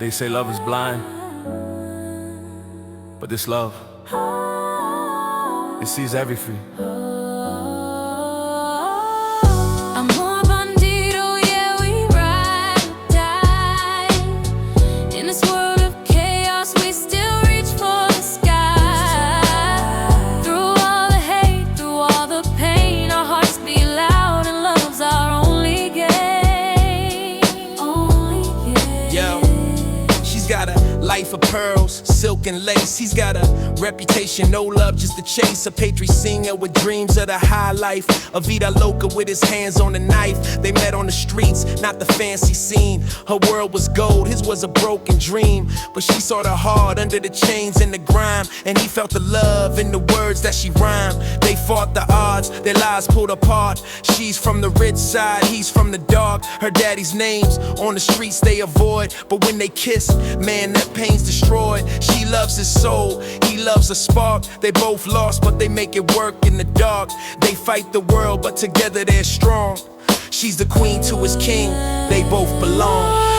They say love is blind, but this love, it sees everything. Life of pearls, silk and lace. He's got a reputation, no love, just a chase. A patriot singer with dreams of the high life. A vida loca with his hands on a knife. They met on the streets, not the fancy scene. Her world was gold, his was a broken dream. But she saw the heart under the chains and the grime, and he felt the love in the words that she rhymed. They fought the odds, their lives pulled apart. She's from the rich side, he's from the dark. Her daddy's names on the streets they avoid, but when they kiss, man, that pain's destroyed. She loves his soul, he loves a spark. They both lost, but they make it work in the dark. They fight the world, but together they're strong. She's the queen to his king, they both belong.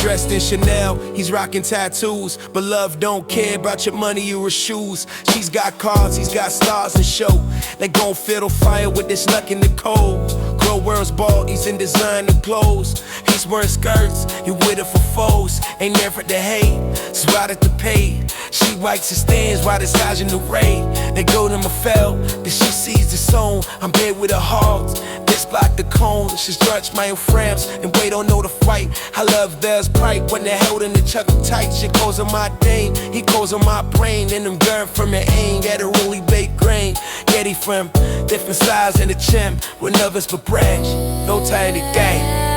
Dressed in Chanel, he's rocking tattoos, but love don't care about your money or her shoes. She's got cars, he's got stars to show. They gon' fiddle fire with this luck in the cold. Girl wears ball, he's in designer clothes. He's wearing skirts, he with it for foes. Ain't never to hate, spotted to pay. She wipes his stands while there's guys in the raid. They go to Mafel, then she sees the song. I'm bed with her hogs, this block the cone. She stretch my frames and wait don't know the fight. I love theirs bright when they're held in the chuckle tight. She goes on my dame, he goes on my brain. And them girl from the aim, got a really baked grain. Get it from different size in the chimp, with nervous but brash, no time to game.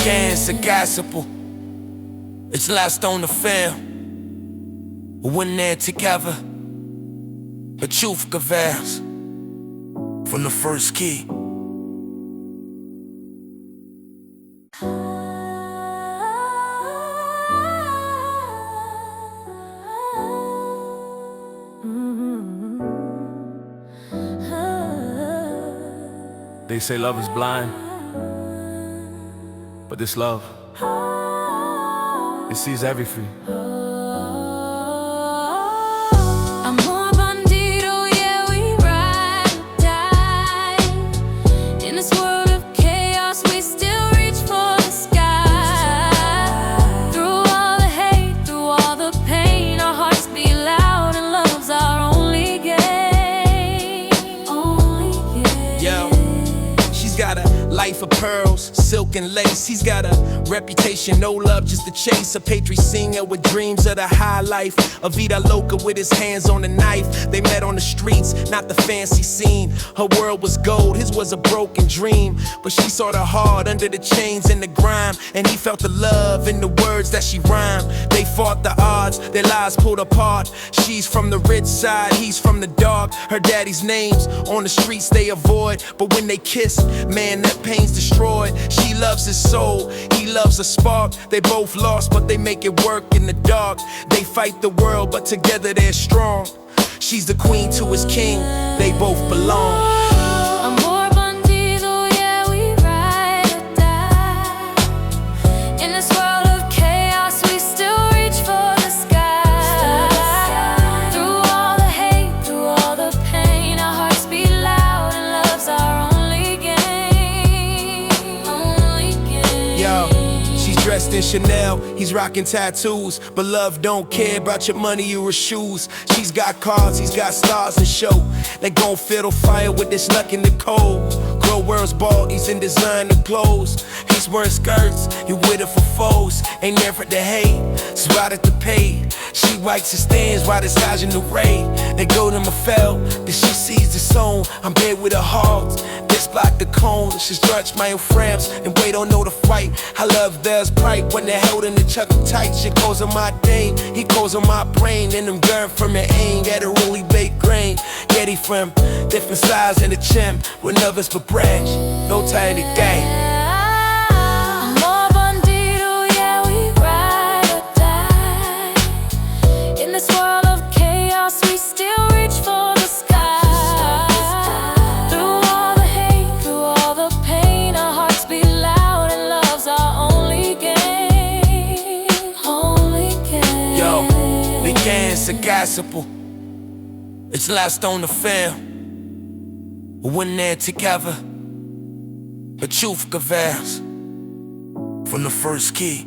It's a gospel, it's lost on the film. When they're together, the truth prevails from the first key. They say love is blind, but this love, it sees everything. Life of pearls, silk and lace. He's got a reputation, no love, just a chase. A patriot singer with dreams of the high life. A vida loca with his hands on a knife. They met on the streets, not the fancy scene. Her world was gold, his was a broken dream. But she saw the heart under the chains and the grime, and he felt the love in the words that she rhymed. They fought the odds, their lives pulled apart. She's from the rich side, he's from the dark. Her daddy's names on the streets they avoid, but when they kiss, man, that pain's destroyed. She loves his soul, he loves a spark. They both lost, but they make it work in the dark. They fight the world, but together they're strong. She's the queen to his king, they both belong. Dressed in Chanel, he's rocking tattoos, but love don't care about your money or her shoes. She's got cars, he's got stars to show. They gon' fiddle fire with this luck in the cold. Girl wears ball, he's in designer clothes. He's wearing skirts, he with it for foes. Ain't never to hate, spotted to pay. She writes the stands while massaging the rain. They go to my fell, then she sees the song. I'm bed with her hogs, this block the cone. She stretch my frames and wait on know the fight. I love theirs bright when they're held in the chuck tight. She calls on my dame, he calls on my brain. And them girl from the aim, got a really baked grain. Getty from different size in the chimp, with nervous but branch, no time to game. It's a gospel, it's lost on the film. When they're together, the truth prevails from the first key.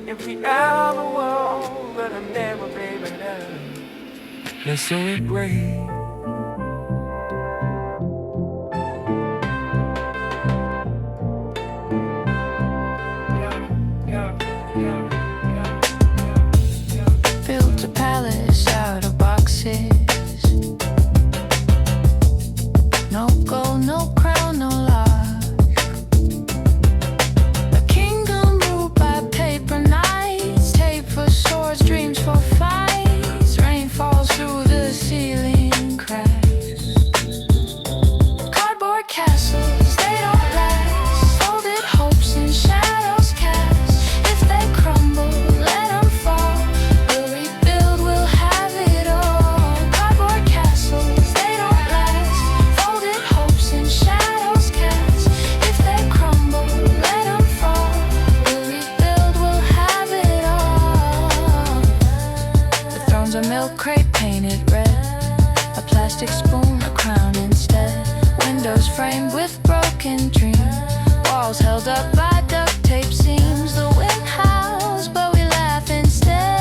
If we ever walk, but I'm never, baby, love. Let's celebrate. Built a palace out of boxes. No gold, no crown, no lodge. A kingdom ruled by paper knights. Tape for swords, dreams for fights. Rain falls through the ceiling cracks. Cardboard castles, they don't last. Folded hopes and shadows cast. If they crumble, let them fall. We'll rebuild, we'll have it all. Cardboard castles, they don't last. Folded hopes and shadows cast. If they crumble, let them fall. We'll rebuild, we'll have it all. The thrones are milk crate painted red. A plastic spoon, a crown instead. Windows framed with broken dreams. Walls held up by duct tape seams. The wind howls, but we laugh instead.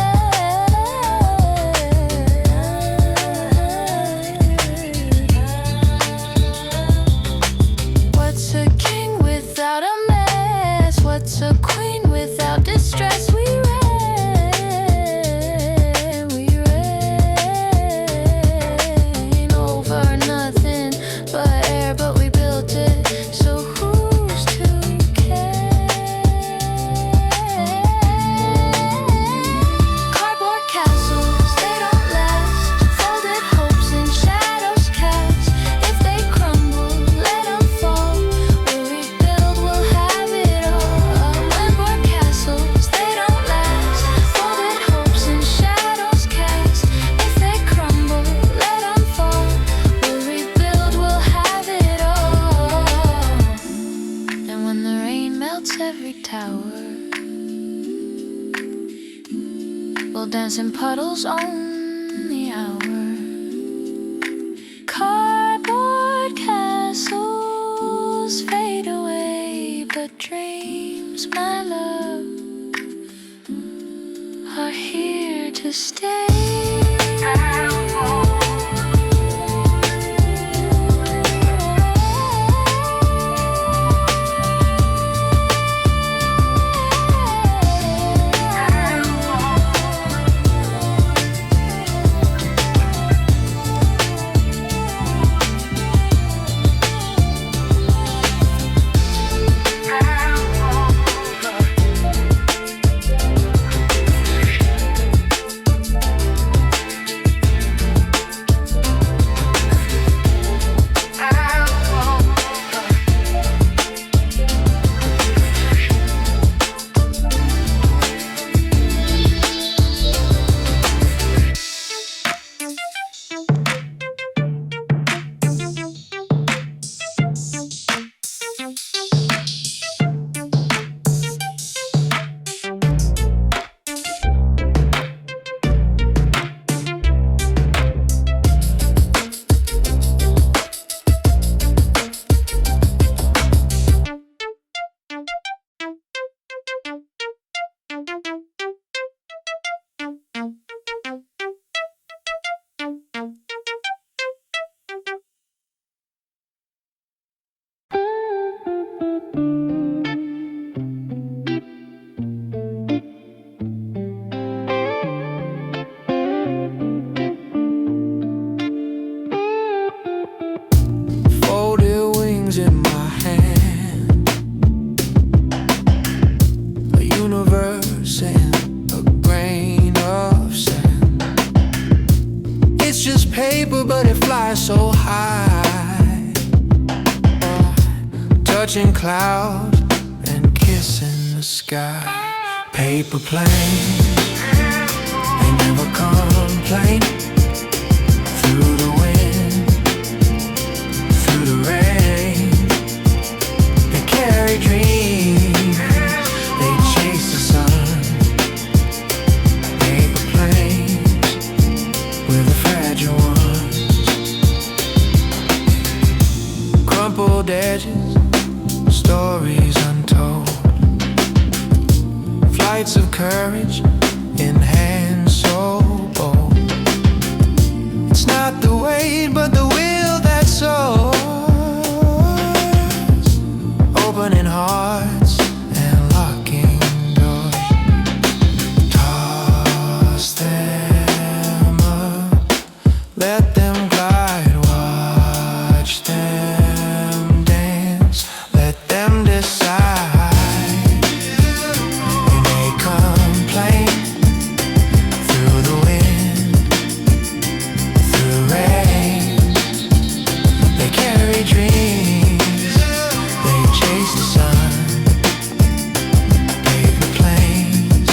What's a king without a mess? What's a queen without distress? We reign over nothing but air, but we built it, so who's to care? Cardboard castles, they don't last. Folded hopes and shadows cast. If they crumble, let them fall. We'll rebuild, we'll have it all. Cardboard castles, they don't last. Folded hopes and shadows cast. If they crumble, let them fall. We'll rebuild, we'll have it all. And when the rain melts every tower, we'll dance in puddles on the hour. Cardboard castles fade away, but dreams, my love, are here to stay. It's just paper, but it flies so high, touching clouds and kissing the sky. Paper planes, they never complain. Through the wind, through the rain, they carry dreams, they chase the sun. Paper planes, we're the fragile ones. Crumpled edges, stories untold, flights of courage in hands so bold. It's not the weight, but the will that soars, opening hearts and locking doors. Toss them up, let them glide, watch them dance, let them decide. They may complain through the wind, through the rain. They carry dreams, they chase the sun. Paper planes,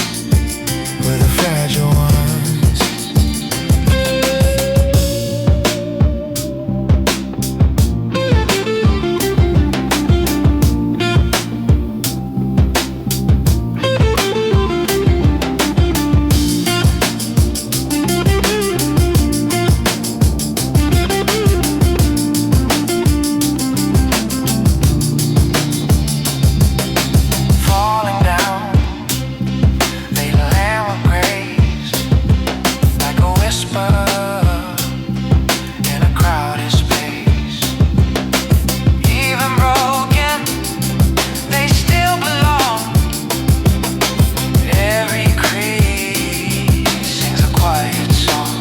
we're the fragile ones. Falling down, they land with grace, like a whisper in a crowded space. Even broken, they still belong. Every crease sings a quiet song.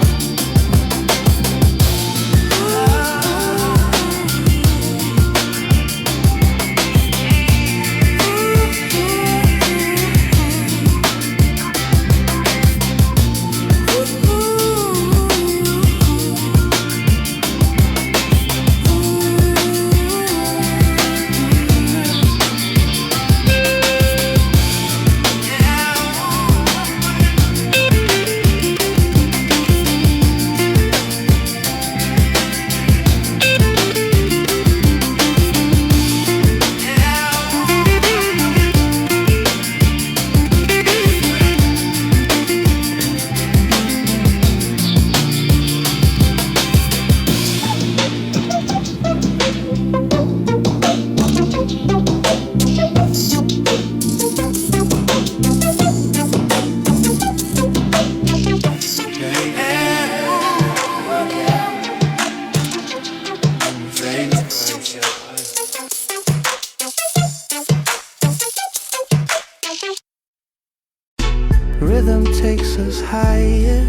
Rhythm takes us higher,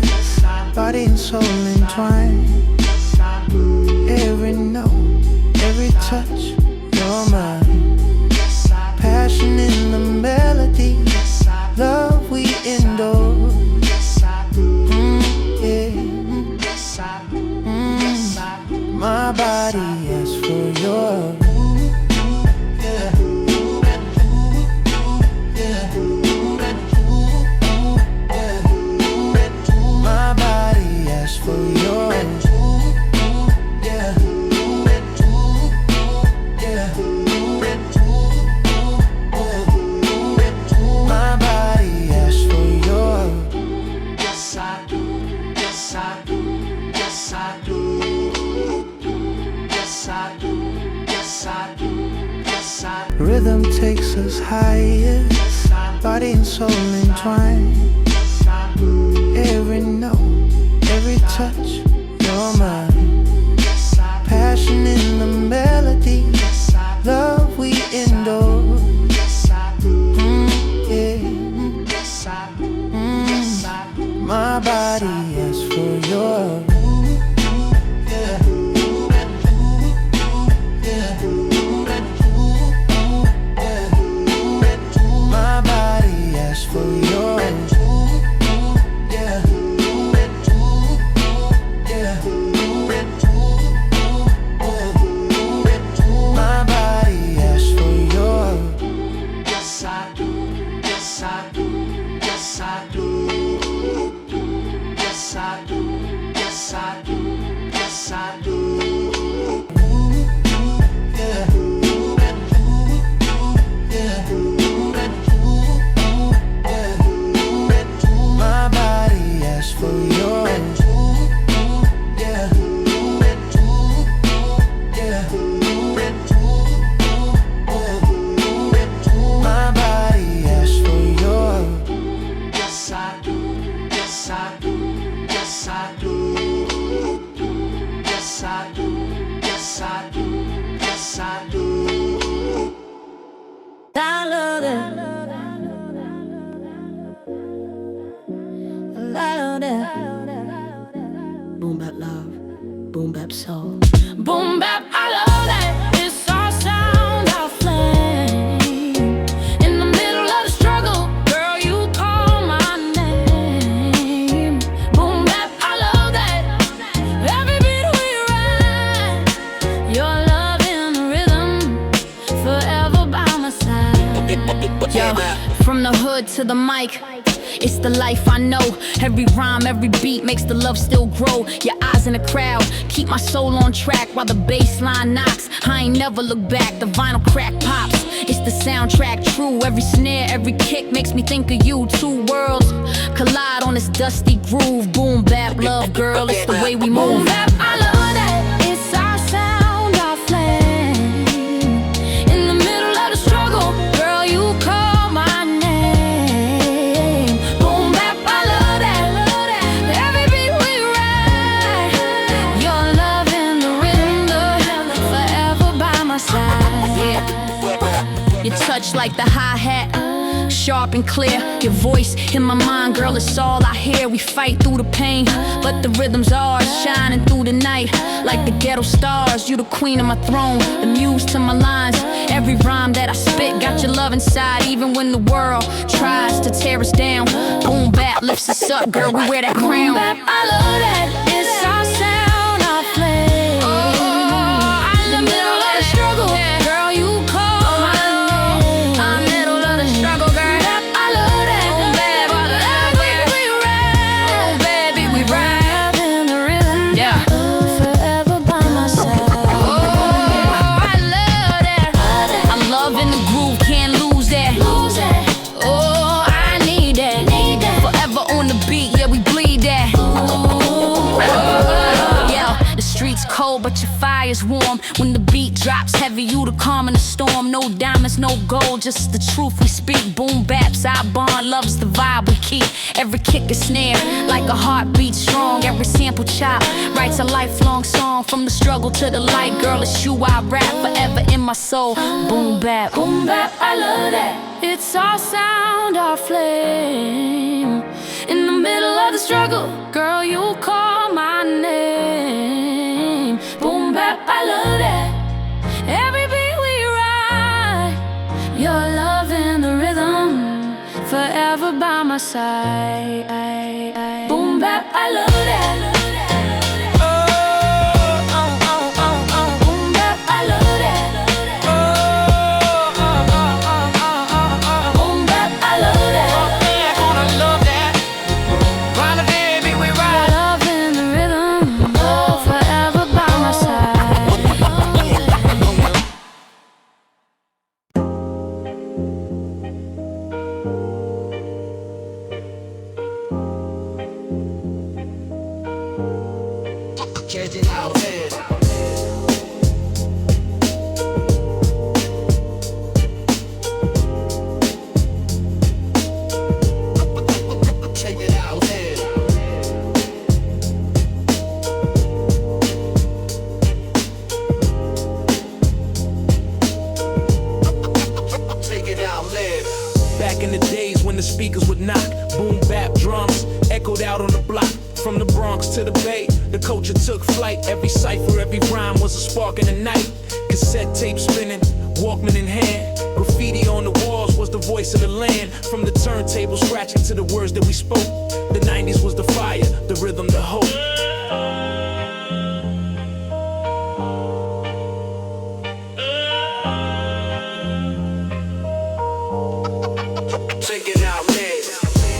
body and soul entwined. Every note, every touch, you're mine. Passion in the melody, love we endure. My body asks for yours. My body asks for yours. My body asks for yours. Yes I do, yes I do, yes I do. Yes I do, yes I do, yes I do. Rhythm takes us higher, body and soul entwined. Every note, every touch, you're mine. Passion in the melody, love we endure. My body asks for yours. My body asks for yours. Yeah. bap love, boom bap soul. Boom bap, I love that. It's our sound, our flame. In the middle of the struggle, girl, you call my name. Boom bap, I love that. Every beat we ride, your love in the rhythm, forever by my side. Yo, from the hood to the mic, it's the life I know. Every rhyme, every beat makes the love still grow. Your eyes in the crowd keep my soul on track while the bass line knocks. I ain't never look back, the vinyl crack pops. It's the soundtrack true. Every snare, every kick makes me think of you. Two worlds collide on this dusty groove. Boom bap, love girl, it's the way we move. Boom bap, I love that. It's our sound, our flame. In the middle of the struggle, girl, you call my name. Boom bap, I love that. Every beat we ride, your love in the rhythm, forever by my side. Yeah. Your touch like the hi-hat, sharp and clear. Your voice in my mind, girl, it's all I hear. We fight through the pain, but the rhythm's ours, shining through the night like the ghetto stars. You the queen of my throne, the muse to my lines. Every rhyme that I spit got your love inside, even when the world tries to tear us down. Boom bap lifts us up, girl, we wear that crown. Boom bap, I love that. It's our sound, our flame. In the middle of the struggle, girl, you call my name. I'm middle of the struggle, girl. I love that. Boom bap, I love it. We ride, oh baby, we ride in the rhythm. Yeah, forever by my side. Oh, I love that. I love in the groove, can't lose that. Oh, I need that. Forever on the beat, yeah, we bleed that. Yeah, the streets cold, but your fire's warm. When the beat drops heavy, you the calm in the storm. No diamonds, no gold, just the truth we speak. Boom baps, our bond, love's the vibe we keep. Every kick and snare, like a heartbeat strong. Every sample chop writes a lifelong song. From the struggle to the light, girl, it's you I rap, forever in my soul. Boom bap, I love that. It's our sound, our flame. In the middle of the struggle, girl, you call my name. Boom bap, I love that. Every beat we ride, your love in the rhythm, forever by my side. Boom bap, I love that. Boom bap, I love that. Boom bap, I love that. Yeah, gonna love that. Ride a baby, we Your ride. love in the rhythm, forever by my side. Catch it out there. Check it out there. Take it out there. Back in the days when the speakers would knock, boom bap drums echoed out on the block. From the Bronx to the Bay, the culture took flight. Every cipher, every rhyme was a spark in the night. Cassette tape spinning, Walkman in hand. Graffiti on the walls was the voice of the land. From the turntable scratching to the words that we spoke. The 90s was the fire, the rhythm, the hope. Take it out, man.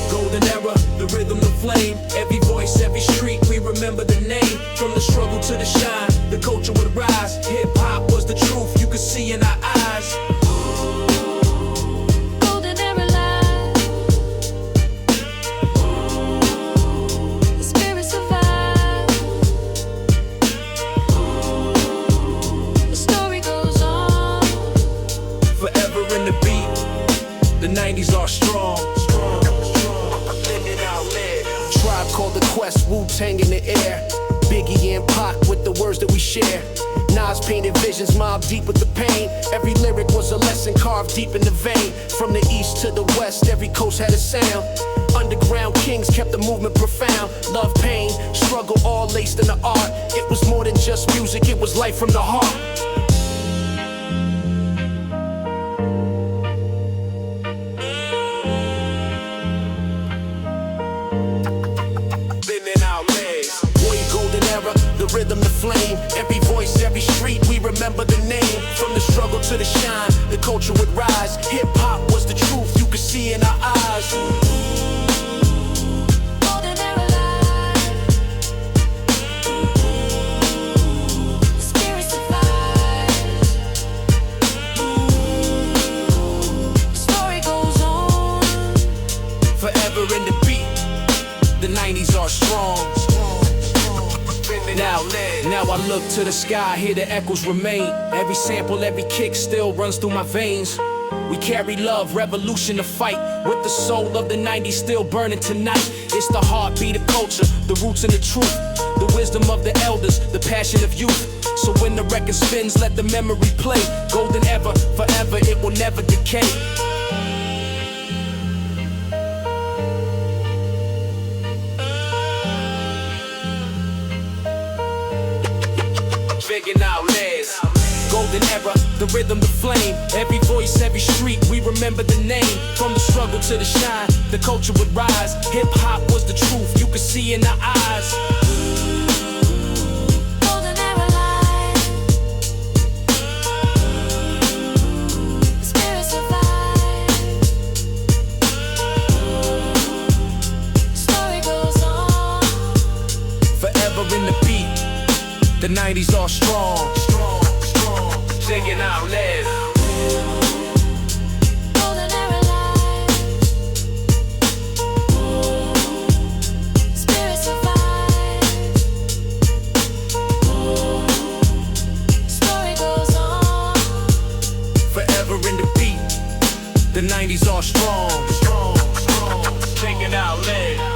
Golden era, the rhythm, the flame. Every voice, every street, we remember the name. From the struggle to the shine, the culture would rise. Hip hop was the truth, you could see in our eyes. Golden era life, the spirit survives. The story goes on. Forever in the beat, the 90s are strong. Tribe called the Quest, Wu-Tang in the air. Biggie and Pac with the words that we share. Nas painted visions, mob deep with the pain. Every lyric was a lesson carved deep in the vein. From the east to the west, every coast had a sound. Underground kings kept the movement profound. Love, pain, struggle, all laced in the art. It was more than just music, it was life from the heart. The rhythm, the flame, every voice, every street, we remember the name. From the struggle to the shine, the culture would rise. Hip-hop was the truth, you could see in our eyes. Golden era life. The spirit survives. The story goes on. Forever in the beat, the 90s are strong. Now I look to the sky, hear the echoes remain. Every sample, every kick still runs through my veins. We carry love, revolution to fight. With the soul of the 90s still burning tonight. It's the heartbeat of culture, the roots and the truth. The wisdom of the elders, the passion of youth. So when the record spins, let the memory play. Golden ever, forever, it will never decay. Begging out last. Golden era, the rhythm, the flame. Every voice, every street, we remember the name. From the struggle to the shine, the culture would rise. Hip-hop was the truth, you could see in our eyes. Golden era life. The spirit survives. The story goes on. Forever in the beat, the 90s are strong. Singing out loud. Golden era life. Spirit survives. Story goes on. Forever in the beat, the 90s are strong. Singing out loud.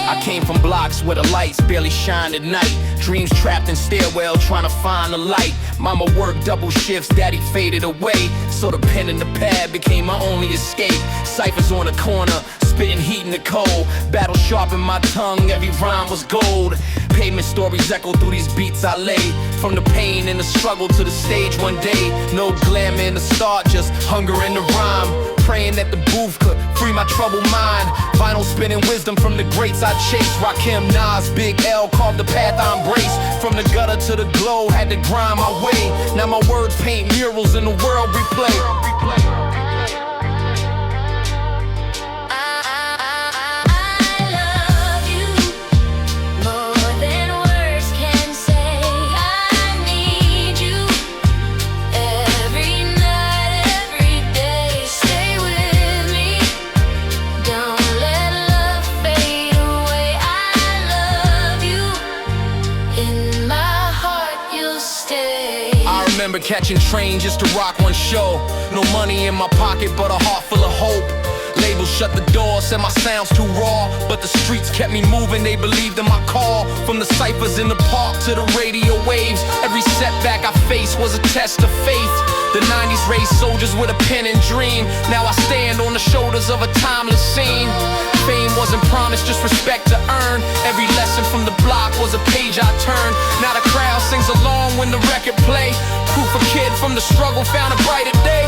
I came from blocks where the lights barely shine at night. Dreams trapped in stairwell trying to find the light. Mama worked double shifts, daddy faded away. So the pen and the pad became my only escape. Ciphers on the corner, spitting heat in the cold. Battle sharpened my tongue, every rhyme was gold. Pavement stories echo through these beats I lay. From the pain and the struggle to the stage one day. No glamour in the start, just hunger in the rhyme. Praying that the booth could free my troubled mind. Vinyl spinning wisdom from the greats I chase. Rakim, Nas, Big L carved the path I embrace. From the gutter to the glow, had to grind my way. Now my words paint murals in the world replay. Remember catching trains just to rock one show. No money in my pocket, but a heart full of hope. Labels shut the door, said my sound's too raw, but the streets kept me moving, they believed in my call. From the ciphers in the park to the radio waves, every setback I faced was a test of faith. The 90s raised soldiers with a pen and dream. Now I stand on the shoulders of a timeless scene. Fame wasn't promised, just respect to earn. Every lesson from the block was a page I turned. Now the crowd sings along when the record play. Proof a kid from the struggle found a brighter day.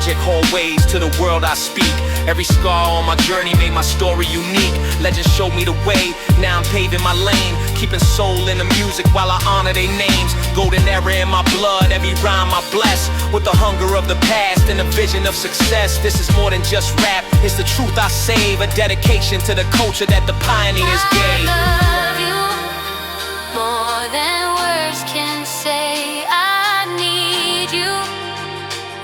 tragic hallways to the world I speak. Every scar on my journey made my story unique. Legends showed me the way, now I'm paving my lane, keeping soul in the music while I honor their names. Golden era in my blood, every rhyme I bless with the hunger of the past and a vision of success. This is more than just rap, it's the truth I save, a dedication to the culture that the pioneers gave. I love you more than words can say. I need you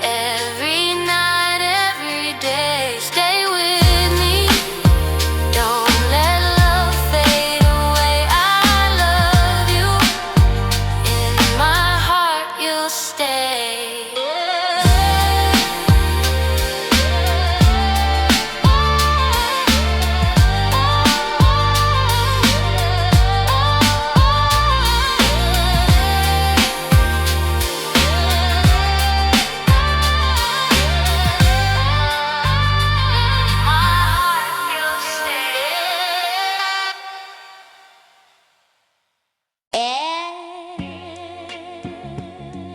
every night, every day. Stay with me, don't let love fade away. I love you, in my heart you'll stay.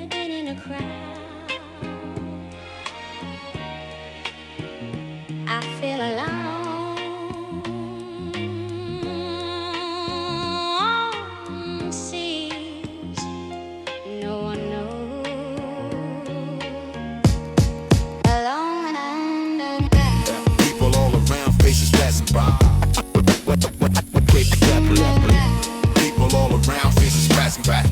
In a crowd, I feel alone. Seems no one knows. Alone underground. People all around, faces passing by. People all around, faces passing by.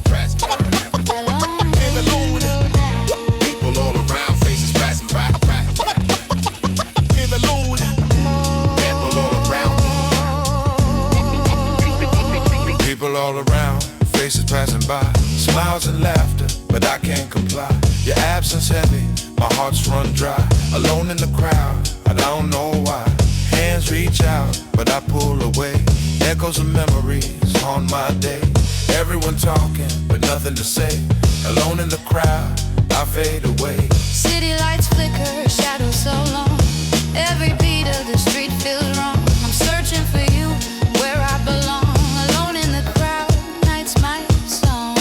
People all around, faces passing by. People all around. People all around, faces passing by. Smiles and laughter, but I can't comply. Your absence heavy, my heart's run dry. Alone in the crowd, I don't know why. Hands reach out, but I pull away. Echoes of memories on my day. Everyone talking, but nothing to say. Alone in the crowd, I fade away. City lights flicker, shadows so long. Every beat of the street feels wrong. I'm searching for you, where I belong. Alone in the crowd, night's my song.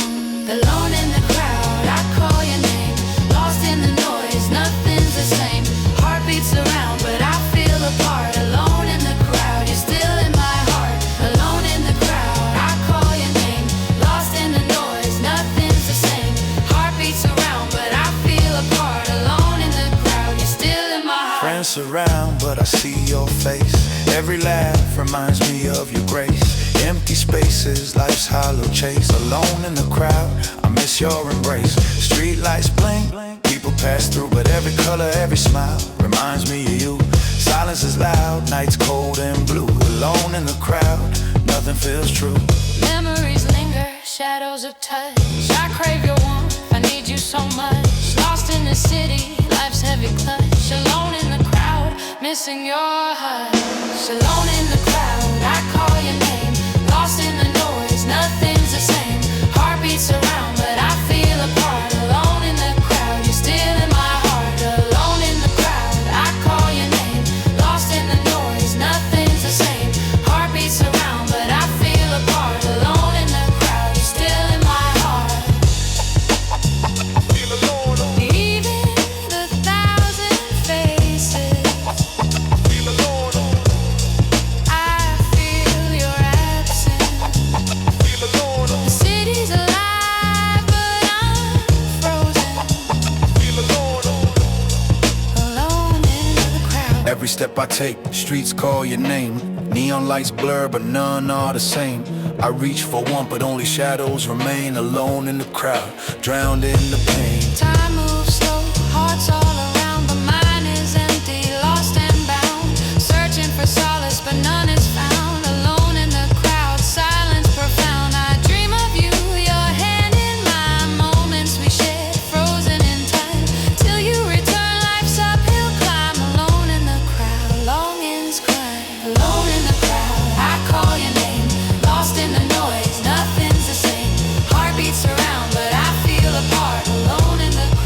Alone in the crowd, I call your name. Lost in the noise, nothing's the same. Heartbeats around, but I feel apart. Alone in the crowd, you're still in my heart. Alone in the crowd, I call your name. Lost in the noise, nothing's the same. Heartbeats around, but I feel apart. Alone in the crowd, you're still in my heart. Friends surround, but I see your face. Every laugh reminds me of your grace. Empty spaces, life's hollow chase. Alone in the crowd, I miss your embrace. Street lights blink, people pass through, but every color, every smile reminds me of you. Silence is loud, night's cold and blue. Alone in the crowd, nothing feels true. Memories linger, shadows of touch. I crave your warmth, I need you so much. Lost in the city, life's heavy clutch. Alone in the crowd, missing your hush. Alone in the crowd, I call your name. Lost in the noise, nothing's the same. Heartbeats around, but I feel apart. Alone in the crowd, you're still in my heart. Alone in the crowd, I call your name. Lost in the noise, nothing's the same. Heartbeats around, but I feel apart. Alone in the crowd, you're still in my heart. Even the thousand faces, I feel your absence. The city's alive, but I'm frozen. Alone in the crowd. Every step I take, the streets call your name. Neon lights blur, but none are the same. I reach for one, but only shadows remain. Alone in the crowd, drowned in the pain. Time moves slow, hearts all around, but mine is empty, lost and bound. Searching for solace, but none is found. Alone in the crowd, silence profound. I dream of you, your hand in my moments we shared, frozen in time. Till you return, life's uphill climb. Alone in the crowd, longings cry. Alone in the crowd, I call your name. Lost in the noise, nothing's the same. Heartbeats around, but I feel apart. Alone in the crowd.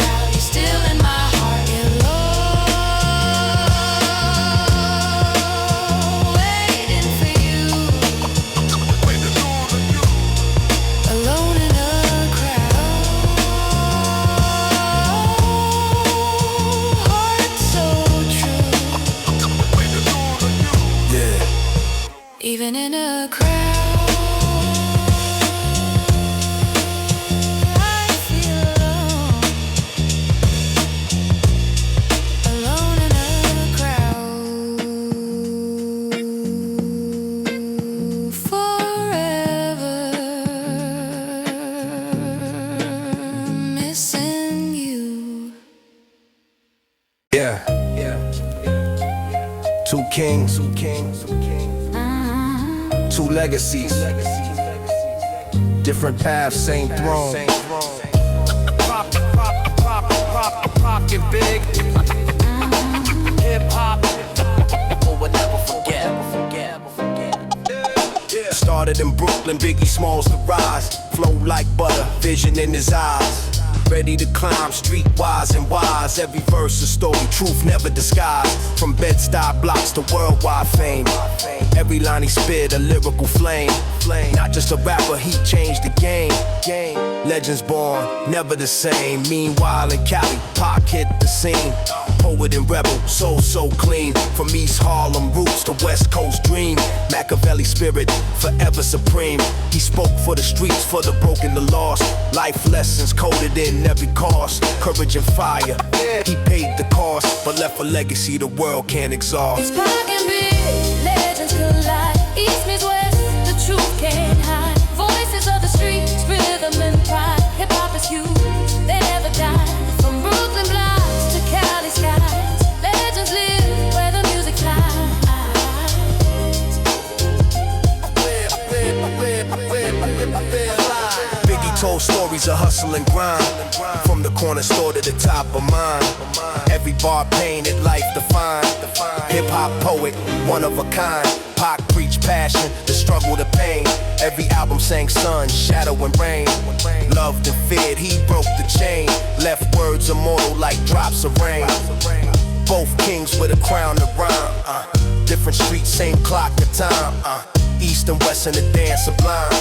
even in a crowd. I feel alone in a crowd. Forever missing you. Yeah. Two kings, two legacies, different paths, same throne. Rockin' big, hip hop, we'll never forget. Started in Brooklyn, Biggie Smalls the rise, flow like butter, vision in his eyes. Ready to climb, streetwise and wise. Every verse a story, truth never disguised. From Bed-Stuy blocks to worldwide fame. Every line he spit, a lyrical flame. Not just a rapper, he changed the game. Legends born, never the same. Meanwhile in Cali, Pac hit the scene. Poet and rebel, soul so clean. From East Harlem roots to West Coast dream. Machiavelli spirit, forever supreme. He spoke for the streets, for the broken, the lost. Life lessons coded in every course. Courage and fire, he paid the cost, but left a legacy the world can't exhaust. It's Pac and Big, legends collide. East meets west, the truth can't hide. Voices of the streets, rhythm and pride. Hip hop is huge, they never die. From Brooklyn blocks to Cali skies, legends live where the music flies. Biggie told stories of hustle and grind, from the corner store to the top of mine. Every bar painted, life defined. Hip-hop poet, one of a kind. Pac preached passion, the struggle, the pain. Every album sang sun, shadow and rain. Loved and feared, he broke the chain. Left words immortal like drops of rain. Both kings with a crown to rhyme. Different streets, same clock and time. East and west in the dance sublime.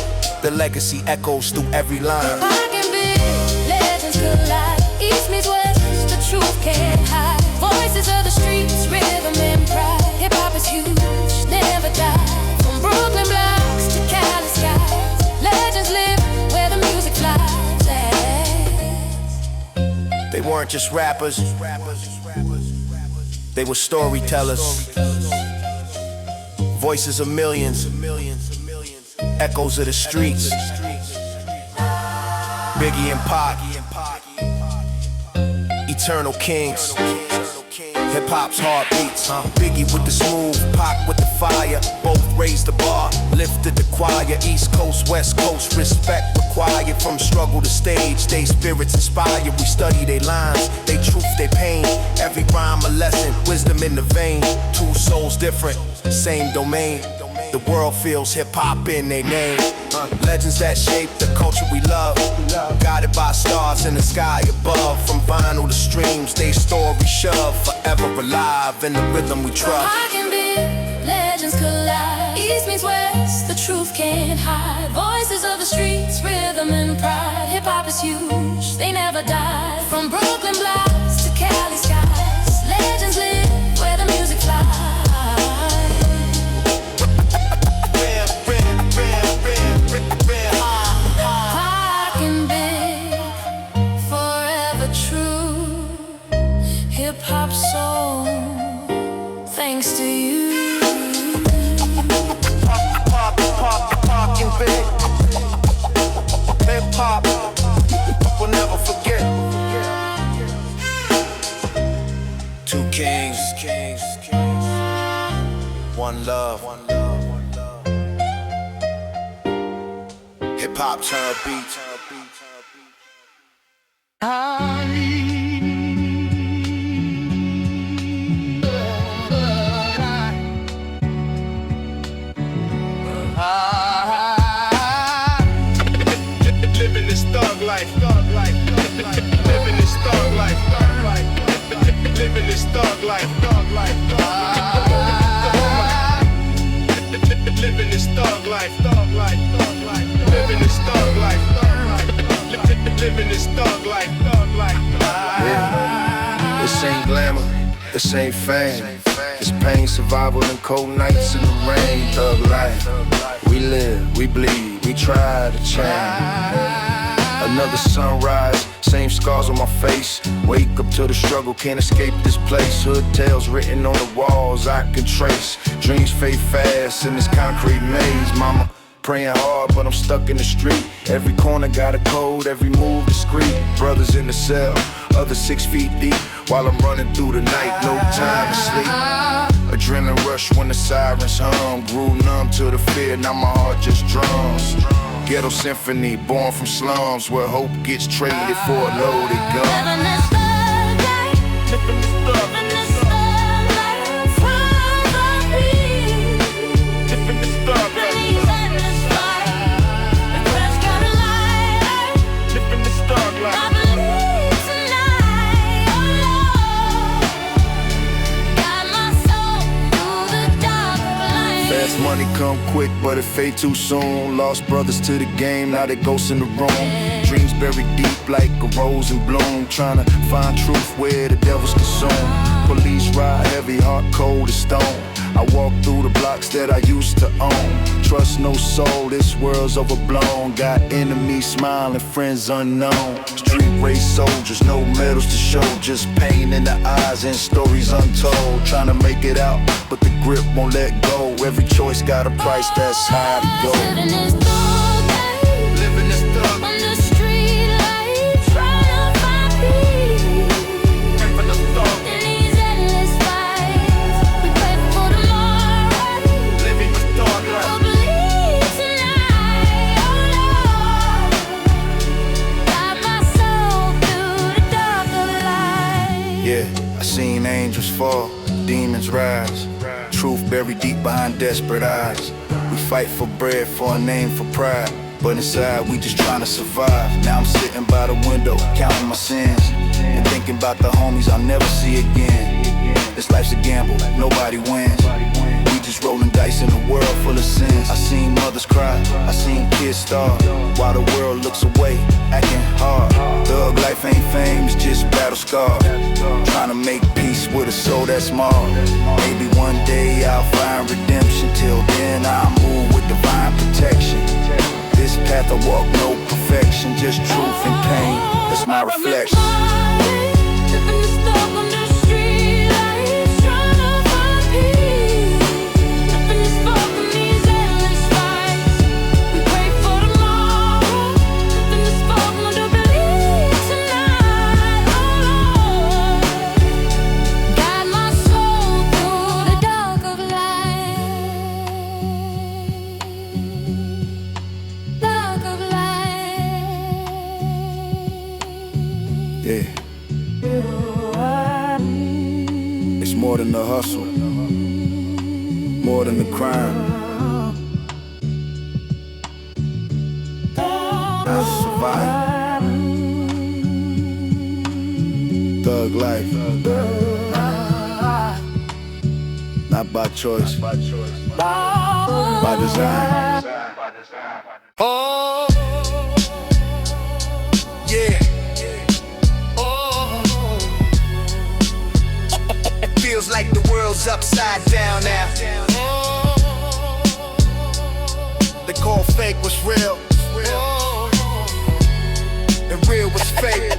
The legacy echoes through every line. Pac and Big, legends collide. East meets west, the truth can't hide. Voices of the streets, rhythm and pride. Hip hop is huge, they never die. From Brooklyn blocks to Cali skies, legends live where the music flies. They weren't just rappers, they were storytellers. Voices of millions, echoes of the streets. Biggie and Pac, eternal kings. Hip-hop's heartbeats. Biggie with the smooth, Pac with the fire. Both raised the bar, lifted the choir. East Coast, West Coast, respect required. From struggle to stage, they spirits inspire. We study their lines, they truth, they pain. Every rhyme a lesson, wisdom in the vein. Two souls different, same domain. The world feels hip-hop in their name. Legends that shape the culture we love. Guided by stars in the sky above. From vinyl to streams, they story shove. Forever alive in the rhythm we trust. Pac and Big, legends collide. East meets west, the truth can't hide. Voices of the streets, rhythm and pride. Hip hop is huge, they never die. From Brooklyn blocks to Cali skies, legends live where the music flies. Pac and Big, forever true. Hip hop soul, thanks to you. Pac and Big, hip hop, we'll never forget. Two kings, one love. Hip hop turn beat. Living this thug life, living this thug life, living this thug life, living this thug life, living this thug life, living this thug life. This ain't fame, it's pain, survival, and cold nights in the rain. Thug life, we live, we bleed, we try to change. Another sunrise, same scars on my face. Wake up to the struggle, can't escape this place. Hood tales written on the walls I can trace. Dreams fade fast in this concrete maze. Mama praying hard, but I'm stuck in the street. Every corner got a code, every move discreet. Brothers in the cell, others 6 feet deep. While I'm running through the night, no time to sleep. Adrenaline rush when the sirens hum. Grew numb to the fear, now my heart just drums. Ghetto symphony, born from slums where hope gets traded for a loaded gun. Living this thug life, living this thug life, from the beat. Living this thug life. These endless fights, the crash Carolina. Living this thug I life. believe tonight, oh Lord, guide my soul through the dark light. Fast money come quick, but it fade too soon. Lost brothers to the game, now they ghosts in the room. Dreams buried deep like a rose in bloom. Trying to find truth where the devil's consumed. Police ride heavy, heart cold as stone. I walk through the blocks that I used to own. Trust no soul, this world's overblown. Got enemies smiling, friends unknown. Street race soldiers, no medals to show. Just pain in the eyes and stories untold. Trying to make it out, but the grip won't let go. Every choice got a price, that's how to go. Living this thug life, Living this thug on the street life, trying to find peace. Living this thug. In these endless fights, we pray for tomorrow. Living this thug life. Oh, believe tonight, oh Lord, guide my soul through the dark of light. Yeah, I seen angels fall, demons rise. Truth buried deep behind desperate eyes. We fight for bread, for a name, for pride. But inside we just trying to survive. Now I'm sitting by the window, counting my sins, and thinking about the homies I'll never see again. This life's a gamble, nobody wins. We just rolling dice in a world full of sins. I seen mothers cry, I seen kids starve, while the world looks away, acting hard. Thug life ain't fame, it's just battle scar. Trying to make peace with a soul that's marred. Maybe one day I'll find redemption. Till then I'll move with divine protection. This path I walk, no perfection, just truth and pain, that's my reflection. Living this thug on the street life, trying to find peace. Living this thug in these endless fights, we pray for tomorrow. Living this thug on the believe tonight, oh Lord, guide my soul through the dark of life. Dark of life. Yeah. It's more than the hustle, more than the crime. I survive. Thug life. Not by choice, by design. Oh, yeah. Oh, it feels like the world's upside down now. They call fake was real, and real was fake.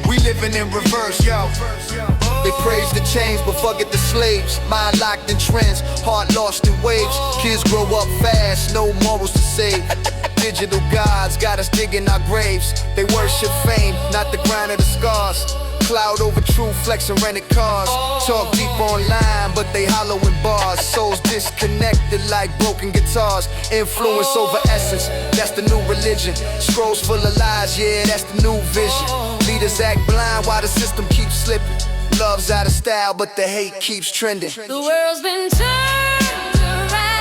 We living in reverse, yo. They praise the chains, but forget the slaves. Mind locked in trends, heart lost in waves. Kids grow up fast, no morals to save. Digital gods got us digging our graves. They worship fame, not the grind of the scars. Cloud over truth, flexing rented cars. Talk deep online, but they hollow in bars. Souls disconnected like broken guitars. Influence over essence, that's the new religion. Scrolls full of lies, yeah, that's the new vision. Leaders act blind while the system keeps slipping. Love's out of style, but the hate keeps trending. The world's been turned around.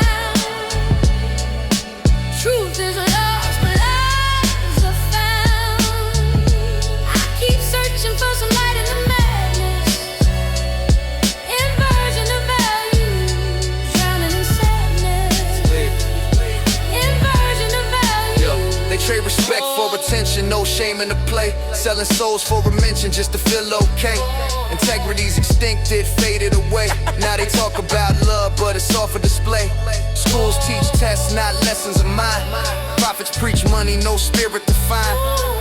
Truth is lost, but lies are found. I keep searching for some light in the madness. Inversion of values, drowning in sadness. Inversion of values. They trade respect for attention, no shame in the play. Selling souls for a mention just to feel okay. Integrity's extinct, it faded away. Now they talk about love, but it's all for display. Schools teach tests, not lessons of mine. Prophets preach money, no spirit to find.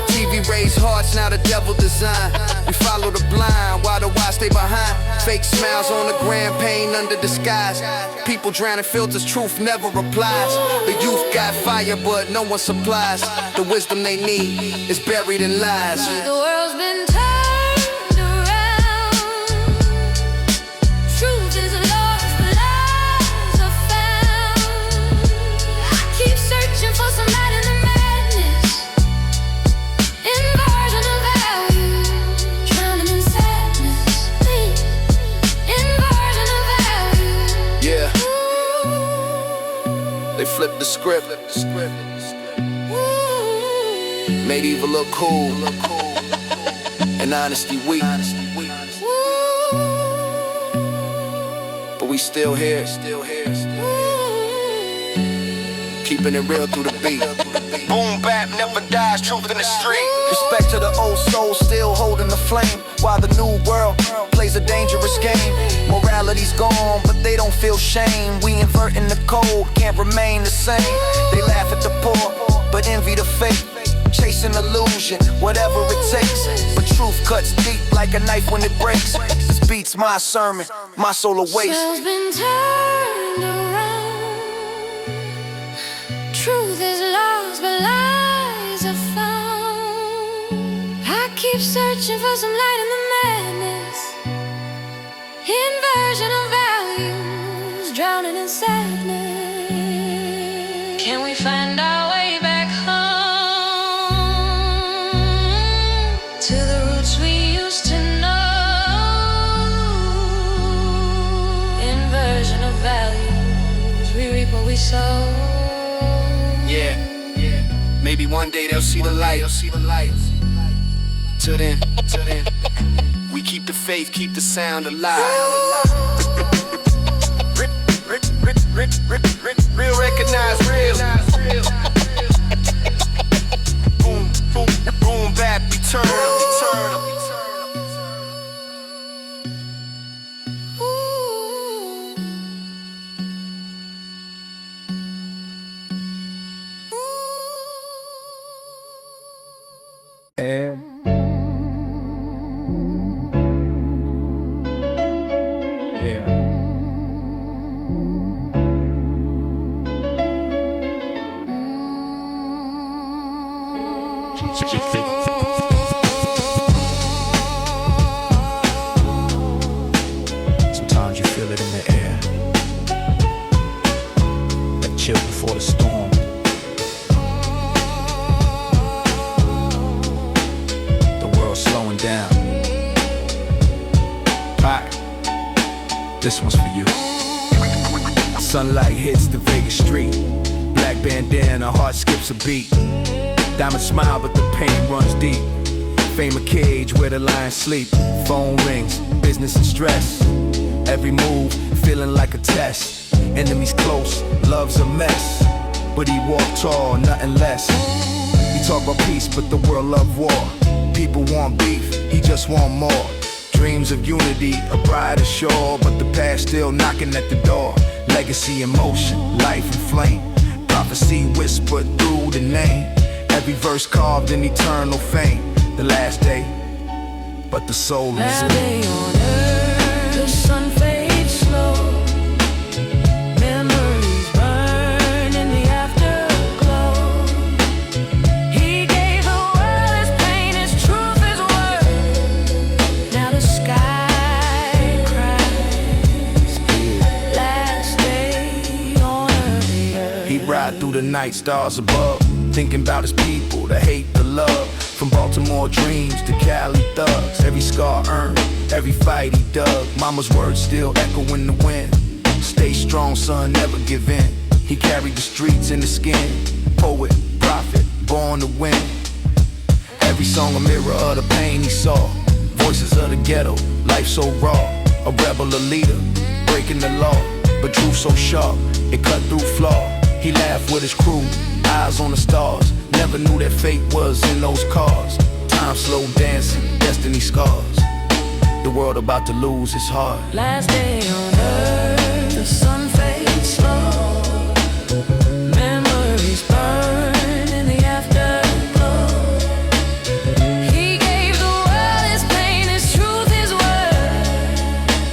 TV raise hearts, now the devil design. We follow the blind, while the wise stay behind. Fake smiles on the gram, pain under disguise. People drowning filters, truth never replies. The youth got fire, but no one supplies. The wisdom they need is buried in lies. The world's been turned around. Truth is lost, but lies are found. I keep searching for some light in the madness. Inversion of value, drowning in sadness. Inversion of value. Yeah. They flipped the script. Made evil look cool, and honesty weak. But we still here, keeping it real through the beat. Boom bap never dies, truth in the street. Respect to the old soul still holding the flame, while the new world plays a dangerous game. Morality's gone, but they don't feel shame. We inverting the code, can't remain the same. They laugh at the poor, but envy the fake. Chasing illusion, whatever it takes. But truth cuts deep like a knife when it breaks. This beats my sermon, my soul awaits. World's been turned around. Truth is lost, but lies are found. I keep searching for some light in the madness. Inversion of values, drowning in sadness. Can we find our way back home to the roots we used to know? Inversion of values, we reap what we sow. Yeah. Maybe one day they'll see the light. Till then, we keep the faith, keep the sound alive. Real recognize real. Boom bap eternal. Sometimes you feel it in the air, that chill before the storm. The world's slowing down. Alright, this one's for you. Sunlight hits the Vegas street. Black bandana, heart skips a beat. Diamond smile, but the pain runs deep. Fame a cage where the lions sleep. Phone rings, business and stress. Every move, feeling like a test. Enemies close, love's a mess. But he walked tall, nothing less. He talk about peace, but the world love war. People want beef, he just want more. Dreams of unity, a brighter shore. But the past still knocking at the door. Legacy in motion, life in flame. Prophecy whispered through the name. Every verse carved in eternal fame. The last day, but the soul is Last day on earth, the sun fades slow. Memories burn in the afterglow. He gave the world his pain, his truth, his word. Now the sky cries. Last day on earth. He ride through the night, stars above, thinking about his people, the hate, the love. From Baltimore dreams to Cali thugs. Every scar earned, every fight he dug. Mama's words still echo in the wind. Stay strong, son, never give in. He carried the streets in the skin. Poet, prophet, born to win. Every song a mirror of the pain he saw. Voices of the ghetto, life so raw. A rebel, a leader, breaking the law. But truth so sharp, it cut through flaw. He laughed with his crew, eyes on the stars. Never knew that fate was in those cars. Time slow dancing, destiny scars. The world about to lose its heart. Last day on earth, the sun fades slow. Memories burn in the afterglow. He gave the world his pain, his truth, his word.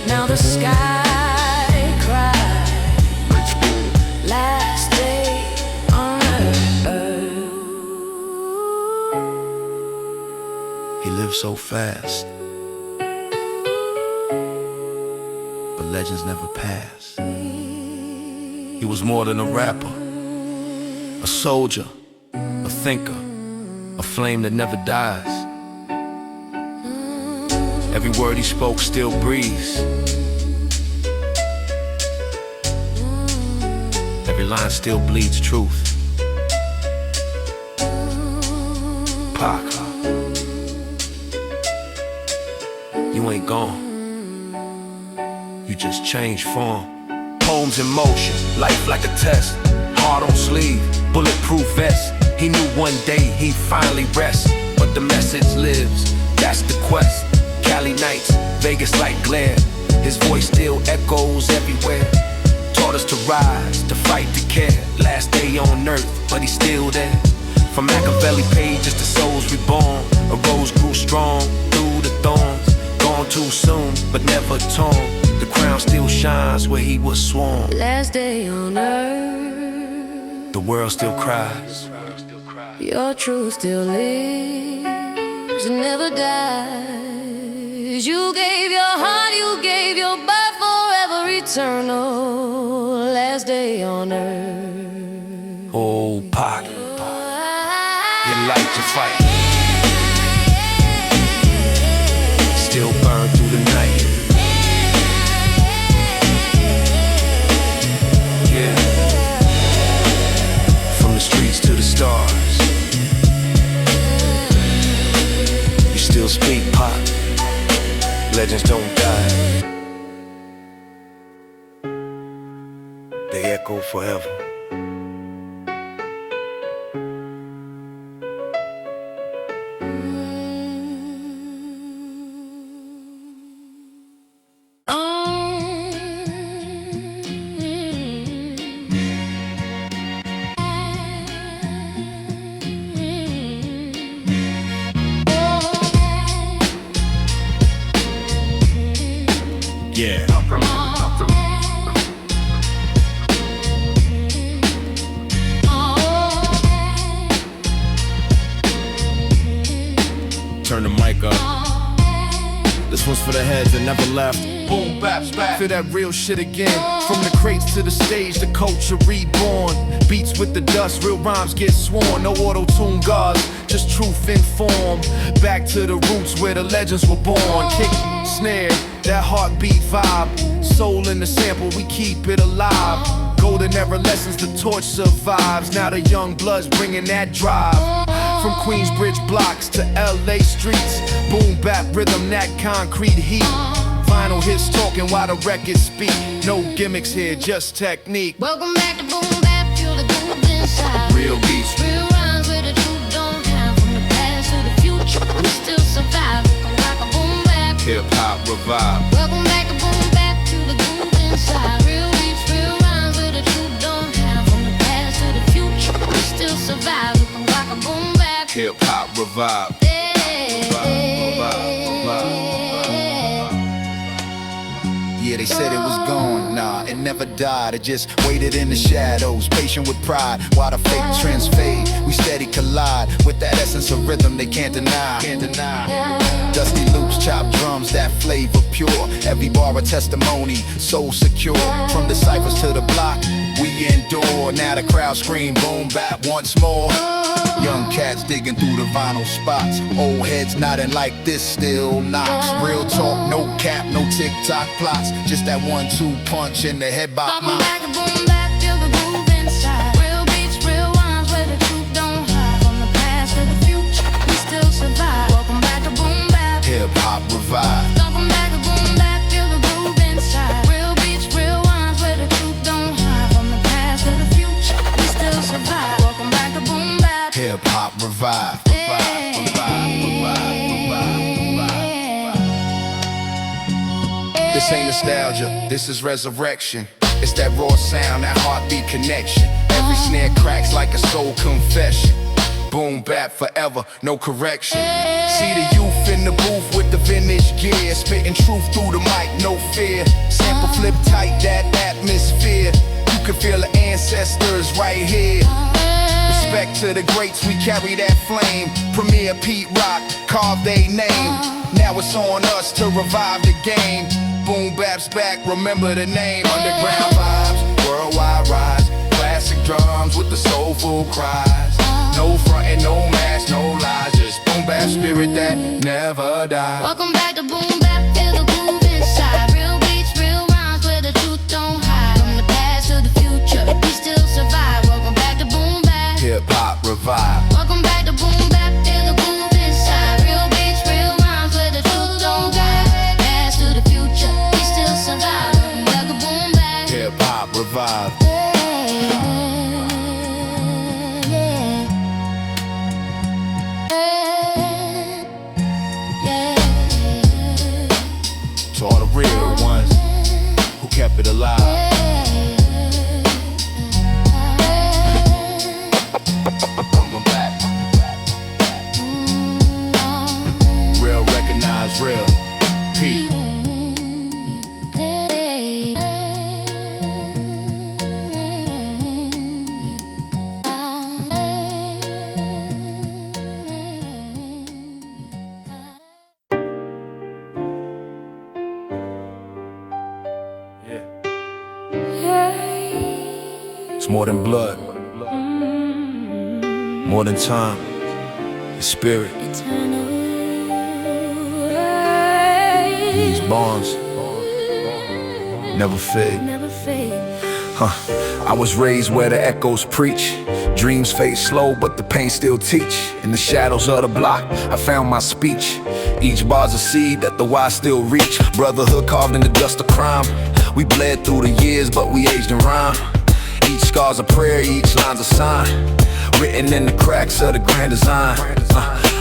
Now the sky cries. Last day on earth. He lived so fast, but legends never pass. He was more than a rapper, a soldier, a thinker, a flame that never dies. Every word he spoke still breathes. Every line still bleeds truth. Pac, you ain't gone. You just changed form. Poems in motion, life like a test. Heart on sleeve, bulletproof vest. He knew one day he'd finally rest, but the message lives, that's the quest. Cali nights, Vegas like glare. His voice still echoes everywhere. Taught us to rise, to fight, to care. Last day on earth, but he's still there. From Machiavelli pages to souls reborn, a rose grew strong through the thorns. Gone too soon, but never torn. The crown still shines where he was sworn. Last day on earth, the world still cries. your truth still lives and never dies. You gave your heart, you gave your birth, forever eternal. Last day on earth. Oh, Pac, your light, your fight still burn through the night. Yeah, from the streets to the stars, you still speak, Pac. Legends don't die, they echo forever. Yeah. Turn the mic up. This one's for the heads that never left. Boom bap's back. Feel that real shit again. From the crates to the stage, the culture reborn. Beats with the dust, real rhymes get sworn. No auto-tune guards, just truth in form. Back to the roots where the legends were born. Kick, snare, that heartbeat vibe. Soul in the sample, we keep it alive. Golden era lessons, the torch survives. Now the young blood's bringing that drive. From Queensbridge blocks to LA streets. Boom bap rhythm, that concrete heat. Vinyl hits talking while the records speak. No gimmicks here, just technique. Welcome back to Boom Bap, feel the groove inside. Real beats, Real rhymes where the truth don't hide. From the past to the future, we still survive. Like a boom bap. hip hop revive. Welcome back to Boom Bap, to the groove inside. Real beats, real rhymes where the truth don't hide. From the past to the future, we still survive. Like a boom bap. Hip hop revive. Yeah, they said it was gone, nah, it never died. It just waited in the shadows, patient with pride. While the fake trends fade, we steady collide with that essence of rhythm they can't deny. Dusty loops, chopped drums, that flavor pure. Every bar a testimony, soul secure. From the ciphers to the block, we endure. Now the crowd scream boom bap once more. Young cats digging through the vinyl spots. Old heads nodding like this still knocks. Real talk, no cap, no tick-tock plots. Just that 1-2 punch in the head bop. Welcome back to Boom Bap, feel the groove inside. Real beats, real rhymes where the truth don't hide. From the past to the future, we still survive. Welcome back to Boom Bap. Hip hop revive. Welcome back to Boom Bap, feel the groove inside. Real beats, real rhymes where the truth don't hide. From the past to the future, we still survive. Welcome back to Boom Bap. Hip hop revive. This ain't nostalgia, this is resurrection. It's that raw sound, that heartbeat connection. Every snare cracks like a soul confession. Boom bap forever, no correction. See the youth in the booth with the vintage gear, spitting truth through the mic, no fear. Sample flip tight, that atmosphere. You can feel the ancestors right here. Respect to the greats, we carry that flame. Premier Pete Rock, carve they name. Now it's on us to revive the game. Boom bap's back, remember the name. Underground vibes, worldwide rise. Classic drums with the soulful cries. No frontin', no mask, no lies. Just boom bap spirit that never dies. Welcome back to Boom Bap, feel the groove inside. Real beats, real rhymes where the truth don't hide. From the past to the future, we still survive. Welcome back to Boom Bap. Hip hop revive. Welcome back to Boom Bap, feel the groove inside. Real beats, real rhymes where the truth don't hide. Past to the future, we still survive. Welcome back to Boom Bap. Hip hop revive. To all the real ones who kept it alive. Welcome back. Real recognize real. Pete. It's more than blood, more than time, it's spirit. These bonds never fade. I was raised where the echoes preach. Dreams fade slow, but the pain still teach. In the shadows of the block, I found my speech. Each bar's a seed that the wise still reach. Brotherhood carved in the dust of crime. We bled through the years, but we aged in rhyme. Each scar's a prayer, each line's a sign, written in the cracks of the grand design.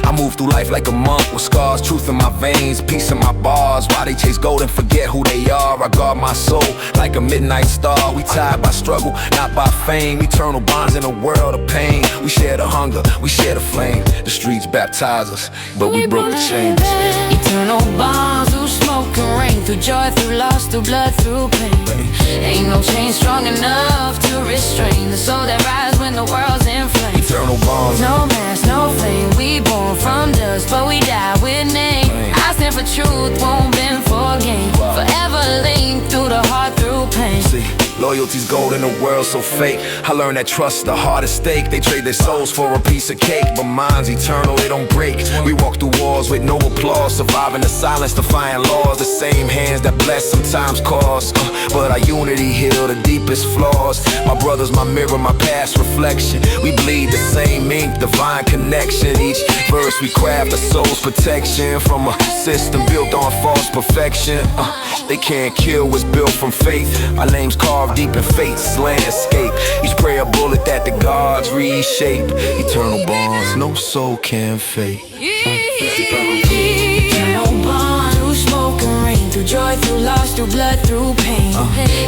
I move through life like a monk with scars, truth in my veins, peace in my bars. Why they chase gold and forget who they are? I guard my soul like a midnight star. We tied by struggle, not by fame. Eternal bonds in a world of pain. We share the hunger, we share the flame. The streets baptize us, but we broke the chains. Eternal bonds through smoke and rain, through joy, through loss, through blood, through pain. Ain't no chain strong enough to restrain the soul that rises when the world's in flames. Eternal bonds. No mask, no flame. We born from dust, but we die with name. I stand for truth, won't bend for gain. Forever linked through the heart, through pain. See, loyalty's gold in a world so fake. I learned that trust's the hardest stake. They trade their souls for a piece of cake, but mine's eternal, they don't break. We walk through wars with no applause, surviving the silence, defying laws. The same hands that bless sometimes cause, but our unity heal the deepest flaws. My brother's my mirror, my past reflection. We bleed the same ink, divine connection. Each verse we craft a soul's protection from a system built on false perfection. They can't kill what's built from faith. Our name's carved deep in fate's landscape. Each prayer bullet that the gods reshape. Eternal bonds, no soul can fade. Eternal bond through smoke and rain, through joy, through loss, through blood, through pain.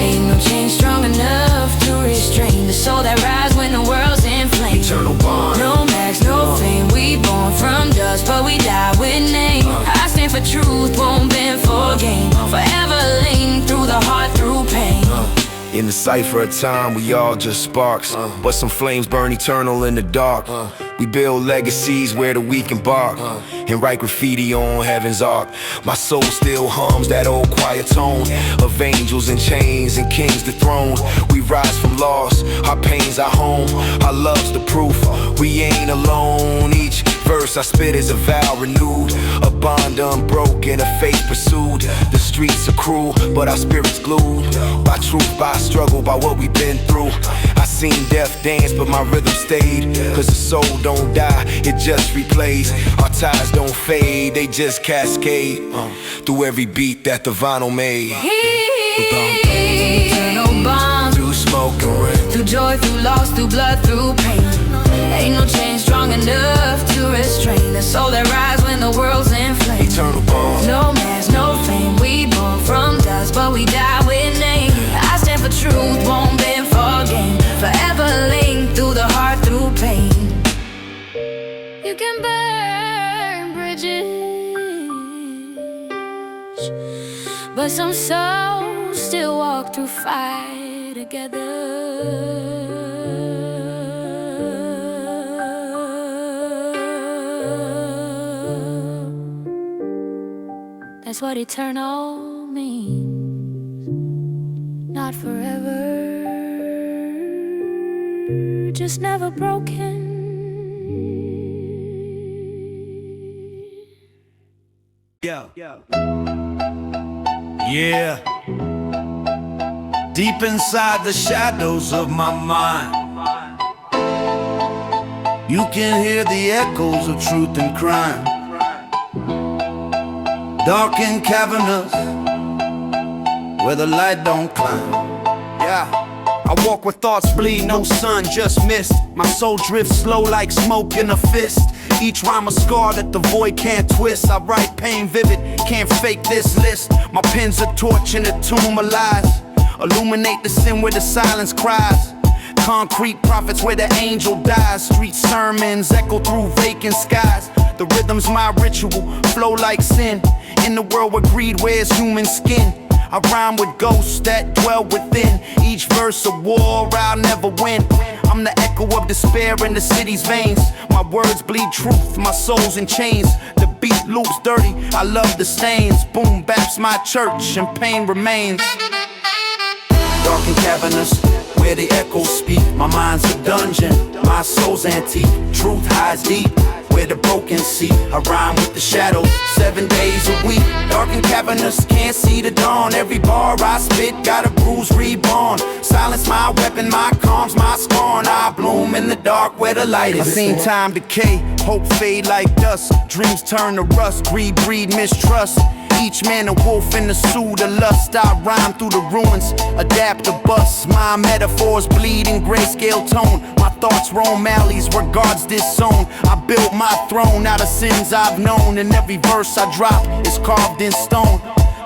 Ain't no chain strong enough to restrain the soul that rises when the world's in flames. Eternal bond. No max, no fame. We born from dust, but we die with name. I stand for truth, won't bend for gain. Forever linked through the heart, through pain. In the cipher of time, we all just sparks, but some flames burn eternal in the dark. We build legacies where the weak embark, and write graffiti on heaven's ark. My soul still hums that old quiet tone of angels and chains and kings dethroned. We rise from loss, our pain's our home, our love's the proof we ain't alone. Each verse I spit is a vow renewed, a bond unbroken, a faith pursued. The streets are cruel, but our spirits glued by truth, by struggle, by what we've been through. I seen death dance, but my rhythm stayed, cause the soul don't die, it just replays. Our ties don't fade, they just cascade through every beat that the vinyl made. Eternal bonds Through smoke and rain, through joy, through loss, through blood, through pain. Ain't no chain strong enough enough to restrain the soul that rise when the world's in flames. Eternal bond. No mask, no fame, we born from dust, but we die with name. I stand for truth, won't bend for gain, forever linked through the heart, through pain. You can burn bridges, but some souls still walk through fire together. That's what eternal means. Not forever, just never broken. Yeah. Deep inside the shadows of my mind, you can hear the echoes of truth and crime. Dark and cavernous, where the light don't climb. Yeah, I walk with thoughts bleed, no sun, just mist. My soul drifts slow like smoke in a fist. Each rhyme a scar that the void can't twist. I write pain vivid, can't fake this list. My pen's a torch in a tomb of lies. Illuminate the sin where the silence cries. Concrete prophets where the angel dies. Street sermons echo through vacant skies. The rhythm's my ritual, flow like sin. In the world where greed wears human skin, I rhyme with ghosts that dwell within. Each verse a war I'll never win. I'm the echo of despair in the city's veins. My words bleed truth, my soul's in chains. The beat loops dirty, I love the stains. Boom bap's my church and pain remains. Dark and cavernous, where the echoes speak. My mind's a dungeon, my soul's antique. Truth hides deep, where the broken seek. I rhyme with the shadows, 7 days a week. Dark and cavernous, can't see the dawn. Every bar I spit, got a bruise reborn. Silence my weapon, my calms, my scorn. I bloom in the dark where the light is. I've seen time decay, hope fade like dust. Dreams turn to rust, greed breed mistrust. Each man a wolf in the suit of lust. I rhyme through the ruins, adapt to bust. My metaphors bleed in grayscale tone. My thoughts roam alleys where God's disowned. I built my throne out of sins I've known, and every verse I drop is carved in stone.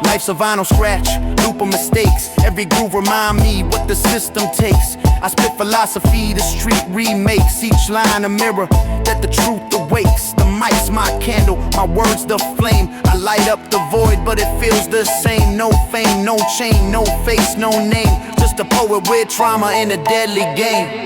Life's a vinyl scratch, loop of mistakes. Every groove remind me what the system takes. I spit philosophy, the street remakes. Each line a mirror that the truth awakes. The mic's my candle, my words the flame. I light up the void, but it feels the same. No fame, no chain, no face, no name. Just a poet with trauma in a deadly game.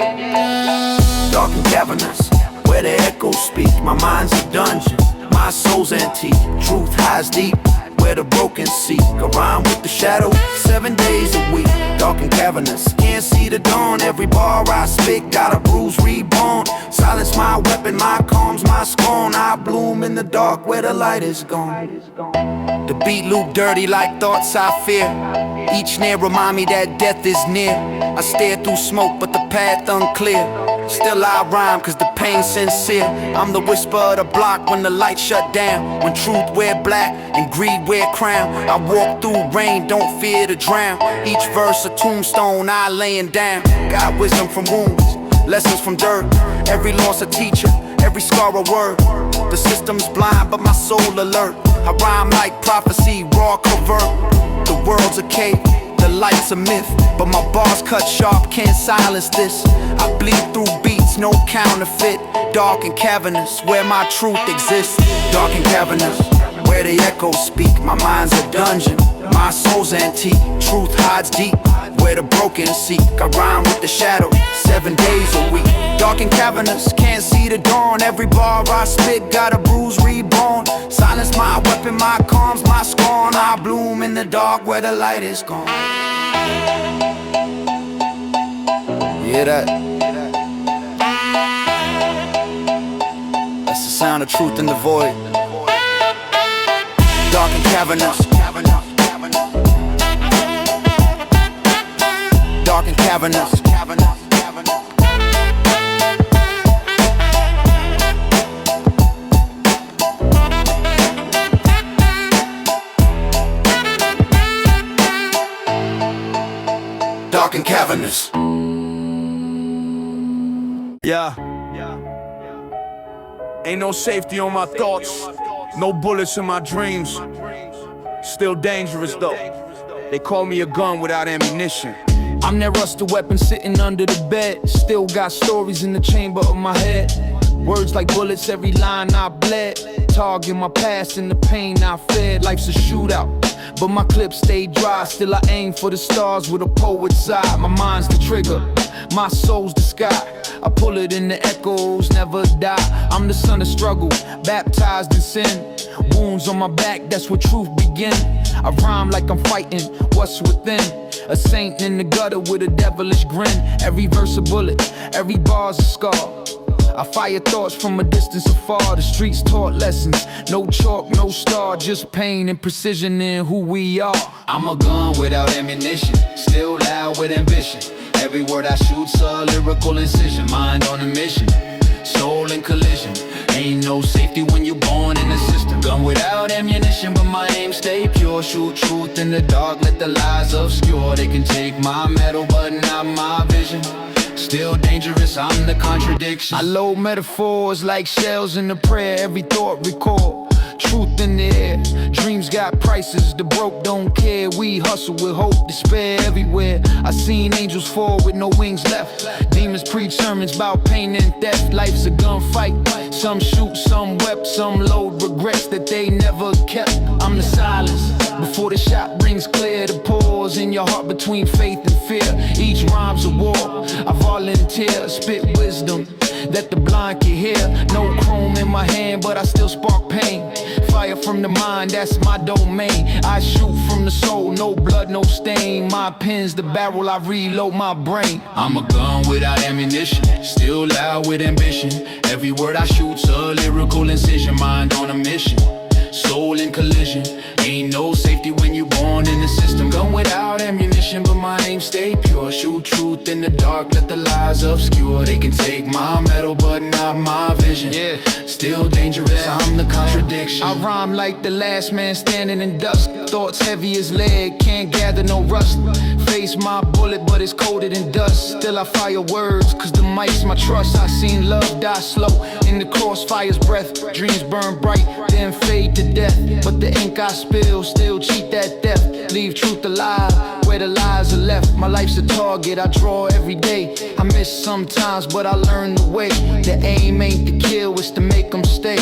Dark and cavernous, where the echoes speak. My mind's a dungeon, my soul's antique. Truth hides deep, where the broken seek. I rhyme with the shadow, 7 days a week. Dark and cavernous, can't see the dawn. Every bar I spit, got a bruise reborn. Silence my weapon, my calms, my scorn. I bloom in the dark where the light is gone. The beat loop dirty like thoughts I fear. Each snare remind me that death is near. I stare through smoke but the path unclear. Still I rhyme cause the pain's sincere. I'm the whisper of the block when the light shut down. When truth wear black and greed wear crown. I walk through rain, don't fear to drown. Each verse a tombstone, I laying down. Got wisdom from wounds, lessons from dirt. Every loss a teacher, every scar a word. The system's blind but my soul alert. I rhyme like prophecy, raw covert. The world's a cave, the light's a myth, but my bars cut sharp, can't silence this. I bleed through beats, no counterfeit. Dark and cavernous, where my truth exists. Dark and cavernous, where the echoes speak. My mind's a dungeon, my soul's antique. Truth hides deep, where the broken seek. I rhyme with the shadow, 7 days a week. Dark and cavernous, can't see the dawn. Every bar I spit, got a bruise reborn. Silence my weapon, my calms, my scorn. I bloom in the dark where the light is gone. You hear that? That's the sound of truth in the void. Dark and cavernous. Dark and cavernous. Dark and cavernous. Yeah. Ain't no safety on my thoughts, no bullets in my dreams. Still dangerous though. They call me a gun without ammunition. I'm that rusted weapon sitting under the bed. Still got stories in the chamber of my head. Words like bullets, every line I bled. Target my past and the pain I fed. Life's a shootout, but my clips stay dry. Still I aim for the stars with a poet's eye. My mind's the trigger, my soul's the sky. I pull it in the echoes, never die. I'm the son of struggle, baptized in sin. Wounds on my back, that's where truth begin. I rhyme like I'm fighting what's within. A saint in the gutter with a devilish grin. Every verse a bullet, every bar's a scar. I fire thoughts from a distance afar. The streets taught lessons, no chalk, no star, just pain and precision in who we are. I'm a gun without ammunition, still loud with ambition. Every word I shoot's a lyrical incision. Mind on a mission, soul in collision. Ain't no safety when you're born in the system. Gun without ammunition, but my aim stay pure. Shoot truth in the dark, let the lies obscure. They can take my metal, but not my vision. Still dangerous, I'm the contradiction. I load metaphors like shells in a prayer. Every thought record, truth in the air. Dreams got prices, the broke don't care. We hustle with hope, despair everywhere. I seen angels fall with no wings left. Demons preach sermons about pain and death. Life's a gunfight, some shoot, some wept. Some load regrets that they never kept. I'm the silence before the shot rings clear. The pause in your heart between faith and fear. Each rhyme's a war, I volunteer. Spit wisdom that the blind can hear. No chrome in my hand, but I still spark pain. Fire from the mind, that's my domain. I shoot from the soul, no blood, no stain. My pen's the barrel, I reload my brain. I'm a gun without ammunition, still loud with ambition. Every word I shoot's a lyrical incision. Mind on a mission, soul in collision. Ain't no safety when you're born in the system. Gun without ammunition, but my aim stay pure. Shoot truth in the dark, let the lies obscure. They can take my metal, but not my vision. Yeah, still dangerous, I'm the contradiction. I rhyme like the last man standing in dust. Thoughts heavy as lead, can't gather no rust. Face my bullet, but it's coated in dust. Still I fire words, cause the mic's my trust. I seen love die slow in the crossfire's breath. Dreams burn bright, then fade to death. But the ink I spill still cheat that death. Leave truth alive where the lies are left. My life's a target I draw every day. I miss sometimes, but I learn the way. The aim ain't to kill, it's to make them stay.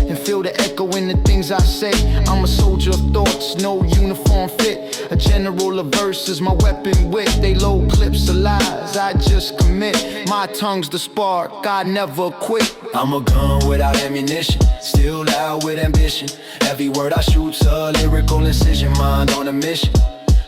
And feel the echo in the things I say. I'm a soldier of thoughts, no uniform fit. A general of verses, my weapon wit. They load clips of lies, I just commit. My tongue's the spark, I never quit. I'm a gun without ammunition, still loud with ambition. Every word I shoot's a lyrical incision. Mind on a mission,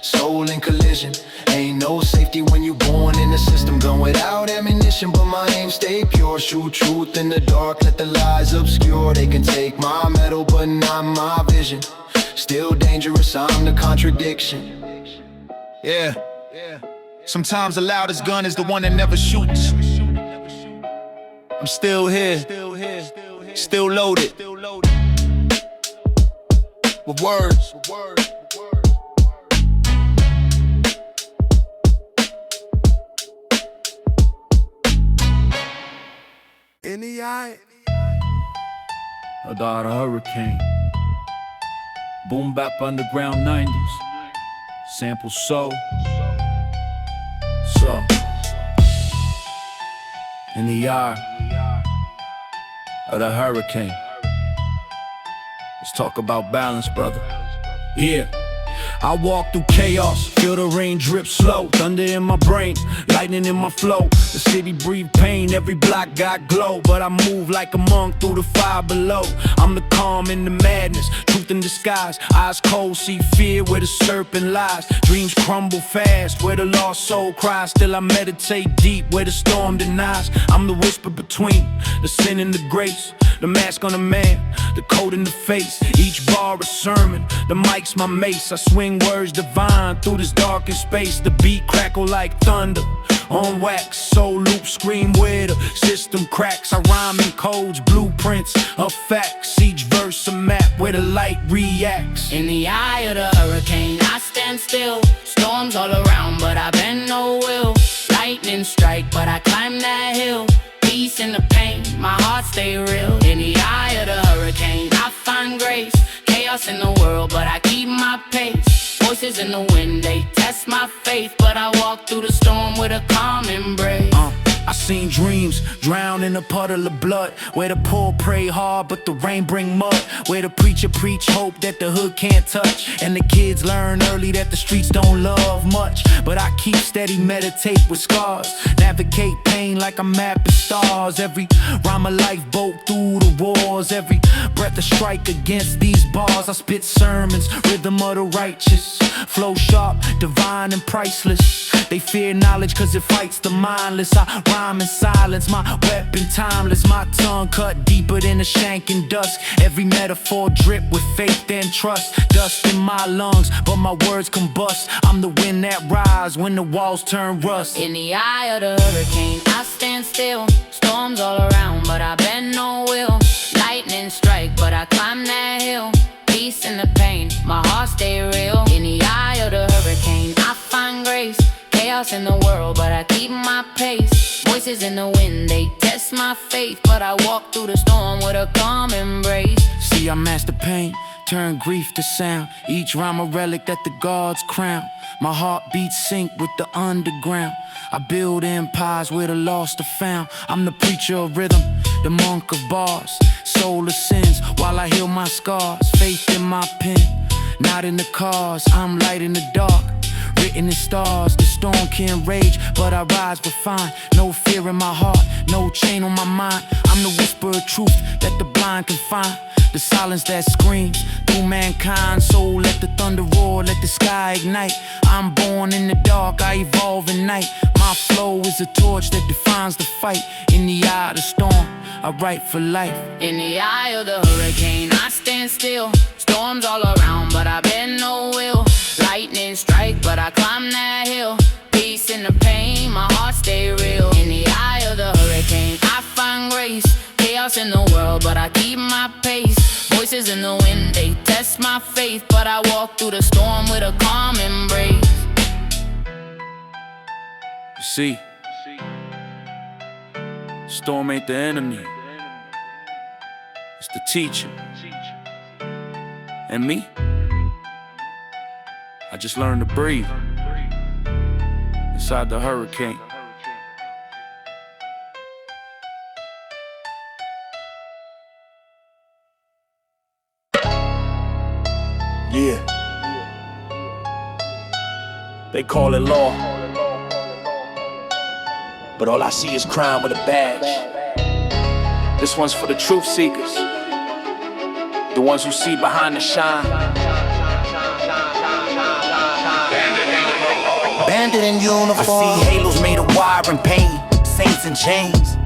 soul in collision. Ain't no safety when you're born in the system. Gun without ammunition, but my aim stay pure. Shoot truth in the dark, let the lies obscure. They can take my metal, but not my vision. Still dangerous, I'm the contradiction. Yeah, sometimes the loudest gun is the one that never shoots. I'm still here, still loaded with words. In the eye of the hurricane. Boom bap underground 90s. Sample soul. So in the eye of the hurricane. Let's talk about balance, brother. Yeah. I walk through chaos, feel the rain drip slow. Thunder in my brain, lightning in my flow. The city breathe pain, every block got glow. But I move like a monk through the fire below. I'm the calm in the madness, truth in disguise. Eyes cold, see fear where the serpent lies. Dreams crumble fast, where the lost soul cries. Still I meditate deep, where the storm denies. I'm the whisper between the sin and the grace. The mask on a man, the coat in the face. Each bar a sermon, the mic's my mace. I swing words divine through this darkened space. The beat crackle like thunder on wax. Soul loop scream where the system cracks. I rhyme in codes, blueprints of facts. Each verse a map where the light reacts. In the eye of the hurricane, I stand still. Storms all around, but I bend no will. Lightning strike, but I climb that hill. Peace peace in the pain, my heart stay real. In the eye of the hurricane, I find grace. Chaos in the world, but I keep my pace. Voices in the wind, they test my faith, but I walk through the storm with a calm embrace. I seen dreams drown in a puddle of blood, where the poor pray hard but the rain bring mud, where the preacher preach hope that the hood can't touch, and the kids learn early that the streets don't love much. But I keep steady, meditate with scars, navigate pain like I'm mapping stars. Every rhyme a lifeboat through the wars, every breath a strike against these bars. I spit sermons, rhythm of the righteous, flow sharp, divine and priceless. They fear knowledge cause it fights the mindless. I rhyme in silence, my weapon timeless. My tongue cut deeper than a shank in dusk. Every metaphor drip with faith and trust. Dust in my lungs, but my words combust. I'm the wind that rise when the walls turn rust. In the eye of the hurricane, I stand still. Storms all around, but I bend no will. Lightning strike, but I climb that hill. Peace in the pain, my heart stay real. In the eye of the hurricane, I find grace. Chaos in the world, but I keep my pace. Voices in the wind, they test my faith, but I walk through the storm with a calm embrace. See, I master pain, turn grief to sound. Each rhyme a relic that the gods crown. My heartbeats sync with the underground. I build empires where the lost are found. I'm the preacher of rhythm, the monk of bars. Soul of sins while I heal my scars. Faith in my pen, not in the cars. I'm light in the dark, written in stars. The storm can rage, but I rise refined. No fear in my heart, no chain on my mind. I'm the whisper of truth that the blind can find. The silence that screams through mankind. So let the thunder roar, let the sky ignite. I'm born in the dark, I evolve in night. My flow is a torch that defines the fight. In the eye of the storm, I write for life. In the eye of the hurricane, I stand still. Storms all around, but I bend no will. Lightning strike, but I climb that hill. Peace in the pain, my heart stay real. In the eye of the hurricane, I find grace. Chaos in the world, but I keep my pace. Voices in the wind, they test my faith, but I walk through the storm with a calm embrace. You see, storm ain't the enemy, it's the teacher. And me, I just learned to breathe inside the hurricane. Yeah. They call it law, but all I see is crime with a badge. This one's for the truth seekers, the ones who see behind the shine. Bandit in uniform, I see halos made of wire and pain. Saints in chains,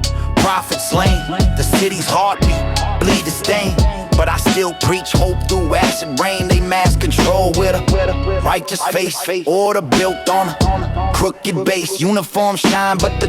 prophets slain. The city's heartbeat, bleed the stain. But I still preach hope through acid rain. They mass control with a righteous face, order built on a crooked base. Uniform shine, but the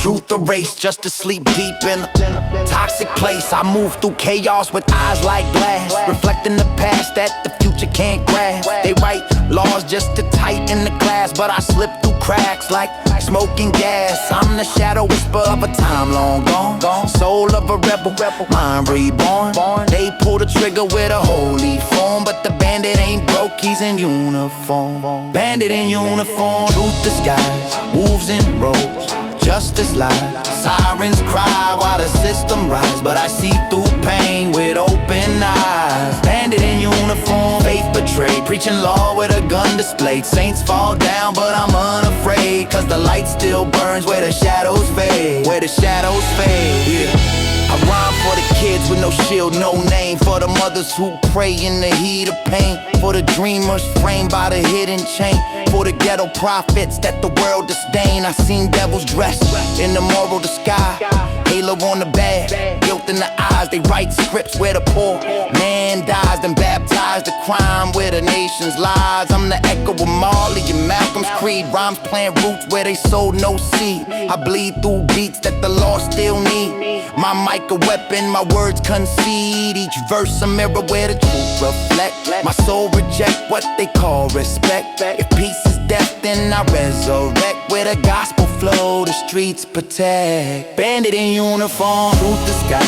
truth erased. Just to sleep deep in a toxic place. I move through chaos with eyes like glass, reflecting the past that the future can't grasp. They write laws just to tighten the glass, but I slip through cracks like smoking gas. I'm the shadow whisper of a time long gone. Soul of a rebel, mind reborn. They pull the trigger with a holy form, but the bandit ain't broke, he's in uniform. Bandit in uniform, truth disguised, wolves in robes, justice lies. Sirens cry while the system rise, but I see through pain with open eyes. Bandit in uniform, faith betrayed, preaching law with a gun displayed. Saints fall down, but I'm unafraid, cause the light still burns where the shadows fade. Where the shadows fade, yeah. I rhyme for the kids with no shield, no name. For the mothers who pray in the heat of pain. For the dreamers framed by the hidden chain. For the ghetto prophets that the world disdain. I seen devils dressed in the moral disguise. Halo on the bag, guilt in the eyes. They write scripts where the poor man dies, then baptize the crime where the nation's lies. I'm the echo of Marley and Malcolm's creed. Rhymes plant roots where they sowed no seed. I bleed through beats that the law still need. My mic a weapon, my words concede. Each verse a mirror where the truth reflect. My soul reject what they call respect. If peace is death, then I resurrect with a gospel flow. The streets protect. Bandit in uniform, truth the sky,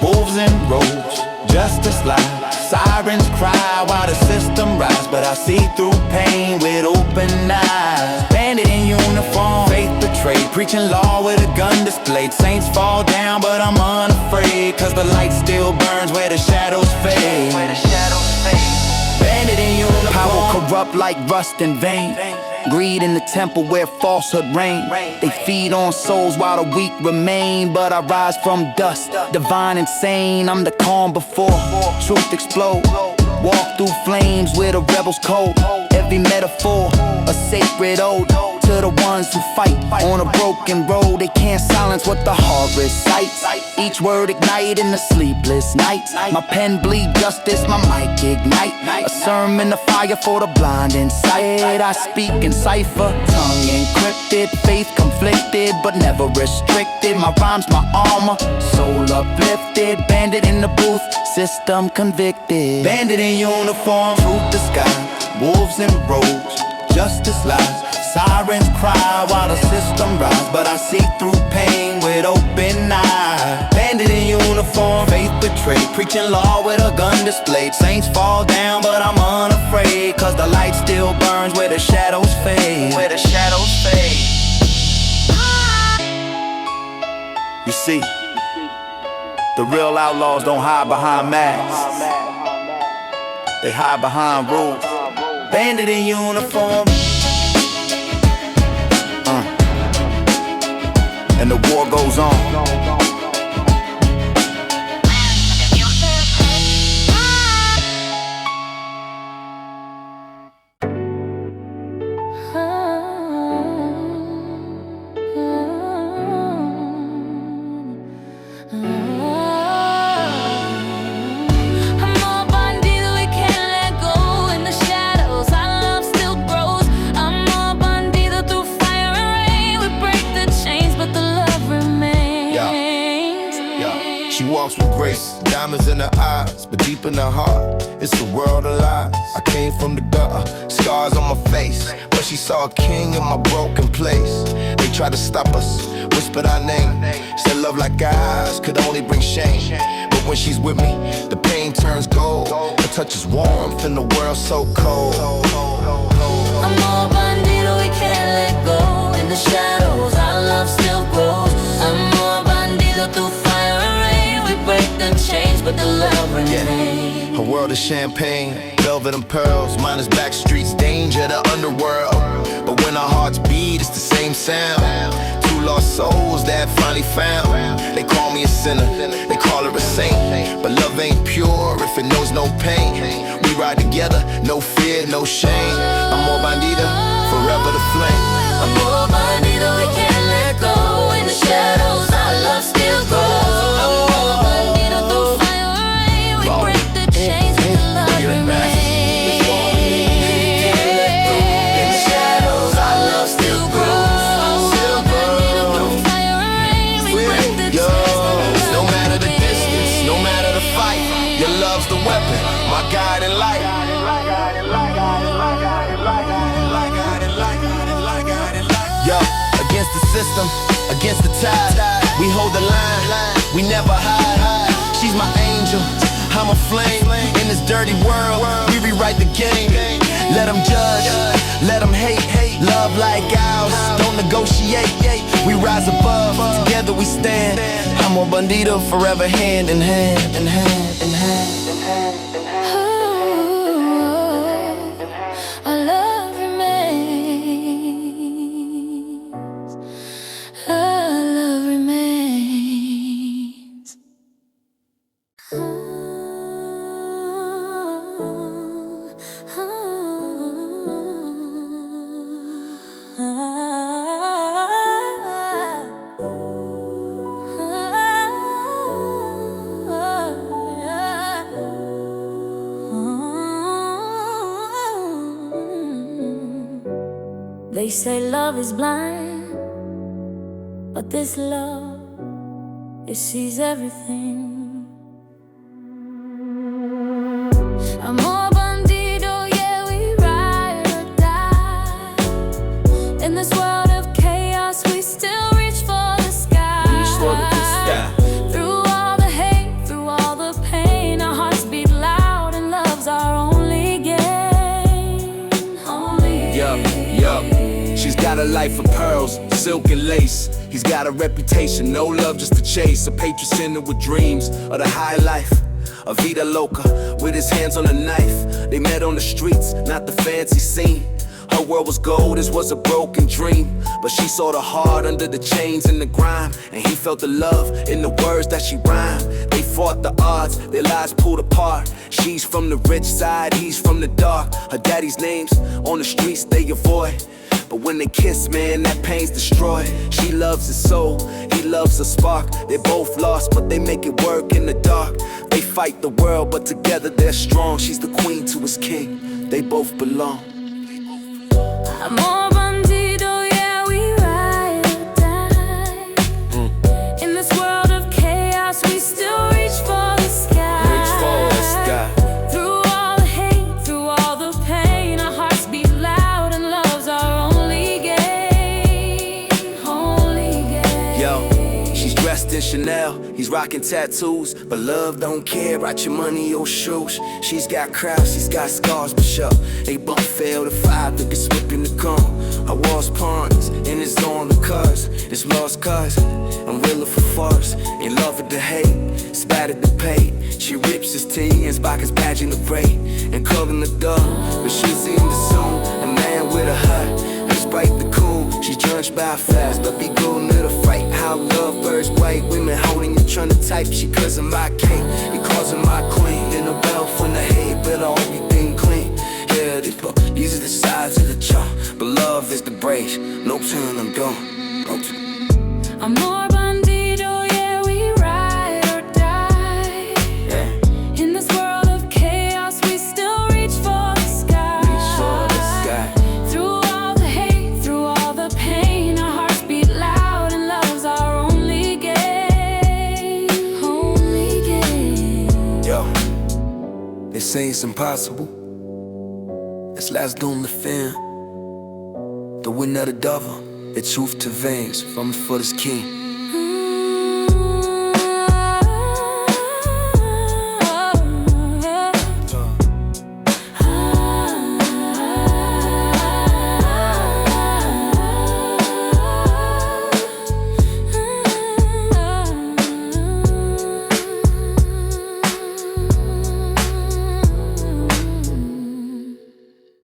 wolves in robes, justice lies. Sirens cry while the system rise, but I see through pain with open eyes. Bandit in uniform, faith betrayed, preaching law with a gun displayed. Saints fall down, but I'm unafraid, cause the light still burns where the shadows fade. Bandit in uniform, power corrupt like rust and vein. Greed in the temple where falsehood reign. They feed on souls while the weak remain, but I rise from dust, divine and sane. I'm the calm before truth explode. Walk through flames where the rebels cold. Every metaphor a sacred ode to the ones who fight on a broken road. They can't silence what the heart recites. Each word ignite in the sleepless nights. My pen bleed justice, my mic ignite. A sermon of fire for the blind in sight. I speak in cipher, tongue encrypted. Faith conflicted, but never restricted. My rhymes, my armor, soul uplifted. Bandit in the booth, system convicted. Bandit in uniform, truth the sky, wolves in robes, justice lies. Sirens cry while the system rise, but I see through pain with open eyes. Bandit in uniform, faith betrayed, preaching law with a gun displayed. Saints fall down, but I'm unafraid, cause the light still burns where the shadows fade. Where the shadows fade. You see, the real outlaws don't hide behind masks. They hide behind rules. Bandit in uniform, and the war goes on. She walks with grace, diamonds in her eyes, but deep in her heart, it's a world of lies. I came from the gutter, scars on my face, but she saw a king in my broken place. They tried to stop us, whispered our name, said love like ours could only bring shame. But when she's with me, the pain turns gold. Her touch is warmth in the world so cold. I'm more bandido, we can't let go. In the shadows, our love still grows. I'm more bandido through fire and rain. We break the chains, but the love remains. Her world is champagne, velvet and pearls. Mine is back streets, danger, the underworld. But when our hearts beat, it's the same sound. Two lost souls that finally found. They call me a sinner, they call her a saint. But love ain't pure if it knows no pain. We ride together, no fear, no shame. I'm more bandida, forever the flame. I'm more bandido, we can't let go. In the shadows, our love still grows. I'm more bandido through fire and rain. We break the chains, but the love remains. In the shadows, our love still grows. I'm more bandido through fire and rain. We break the chains, but the love No matter the distance, no matter the fight, your love's the weapon, my guiding light. Yo, against the system, against the tide, we hold the line, we never hide. She's my angel, I'm a flame. In this dirty world, we rewrite the game. Let them judge, let them hate. Love like ours, don't negotiate. We rise above, together we stand. I'm a bandito, forever hand in hand, in hand, in hand, in hand. our love remains. Our love remains. They say love is blind, but this love, it sees everything. I'm more bandido, yeah, we ride or die. a life of pearls, silk and lace. He's got a reputation, no love just to chase. A patron sinner with dreams of the high life. A vida loca, with his hands on a knife. They met on the streets, not the fancy scene. Her world was gold, his was a broken dream. But she saw the heart under the chains and the grime. And he felt the love in the words that she rhymed. They fought the odds, their lives pulled apart. She's from the rich side, he's from the dark. Her daddy's names on the streets they avoid. But when they kiss, man, that pain's destroyed. She loves his soul, he loves her spark. They're both lost, but they make it work in the dark. They fight the world, but together they're strong. She's the queen to his king, they both belong. Amor bandido, yeah, we ride or die. In this world of chaos, we still reach for the sky. Reach for the sky. Through all the hate, through all the pain, our hearts beat loud and love's our only game. Only game. Yo, she's dressed in Chanel, he's rocking tattoos. But love don't care about your money or shoes. She's got crowds, she's got scars, but sure, they both fail to fight, they get swept in the gun. I was pawns in his own cuz it's lost cuz I'm realer for force, in love with the hate, spattered the pay. She rips his tea and Spock his badge in the parade and calling the dog, but she's in the zone. A man with a hut, despite the cool, she's judged by fast, but be going to the fight. How love birds white women holding you, trying to type. She cousin my king, he calls her my queen. In a bell from the hay, better everything clean. Yeah, these are the sides of the chart, but love is the bridge. No turn, I'm gone. No turn. Amor bandido, yeah, we ride or die. Yeah. In this world of chaos, we still reach for the sky. Reach for the sky. Through all the hate, through all the pain, our hearts beat loud and love's our only game. Only game. Yo, they say it's impossible. It's last doom the fin. The wind of the devil, the truth to veins from the foot is king.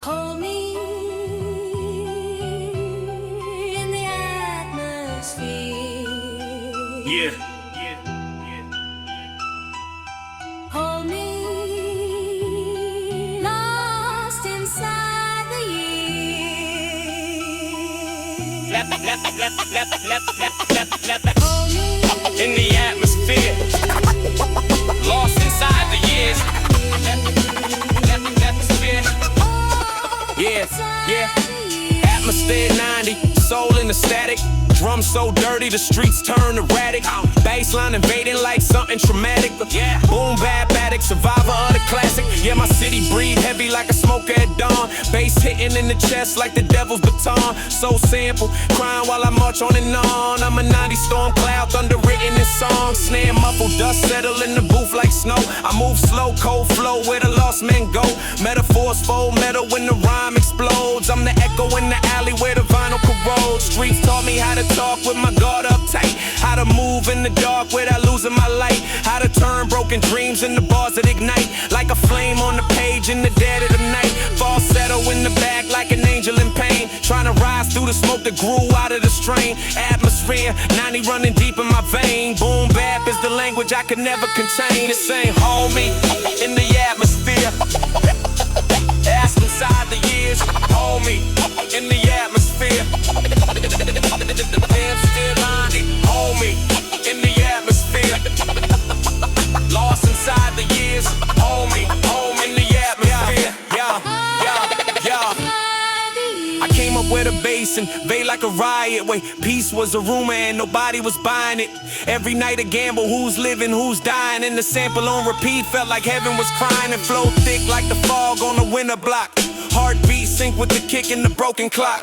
Hold me in the atmosphere. Yeah. Hold me lost inside the years. Hold me In the atmosphere, lost inside the years. Atmosphere. Yeah. Atmosphere 90, soul in the static. Drums so dirty, the streets turn erratic. Bassline invading like something traumatic. Boom bap addict, survivor of the classic. Yeah, my city breathe heavy like a smoker at dawn. Bass hitting in the chest like the devil's baton. So simple, crying while I march on and on. I'm a 90s storm cloud, underwritten in songs. Snare muffled, dust settle in the booth like snow. I move slow, cold flow, where the lost men go. Metaphors fold metal when the rhyme explodes. I'm the echo in the alley where the vinyl corrodes. Streets taught me how to talk with my guard up tight. How to move in the dark without losing my light. How to turn broken dreams into bars that ignite. Like a flame on the page in the dead of the night. Falsetto in the back like an angel in pain. Trying to rise through the smoke that grew out of the strain. Atmosphere, 90 running deep in my vein. Boom bap is the language I could never contain. It's saying hold me in the atmosphere. Ask inside the years. Hold me in the atmosphere. Damn still 90. Hold me in the atmosphere. Lost inside the years. Hold me in the atmosphere. Yeah. I came up with a bass and veiled like a riot. Wait, peace was a rumor and nobody was buying it. Every night a gamble, who's living, who's dying. And the sample on repeat felt like heaven was crying. And flowed thick like the fog on a winter block. Heartbeat sync with the kick and the broken clock.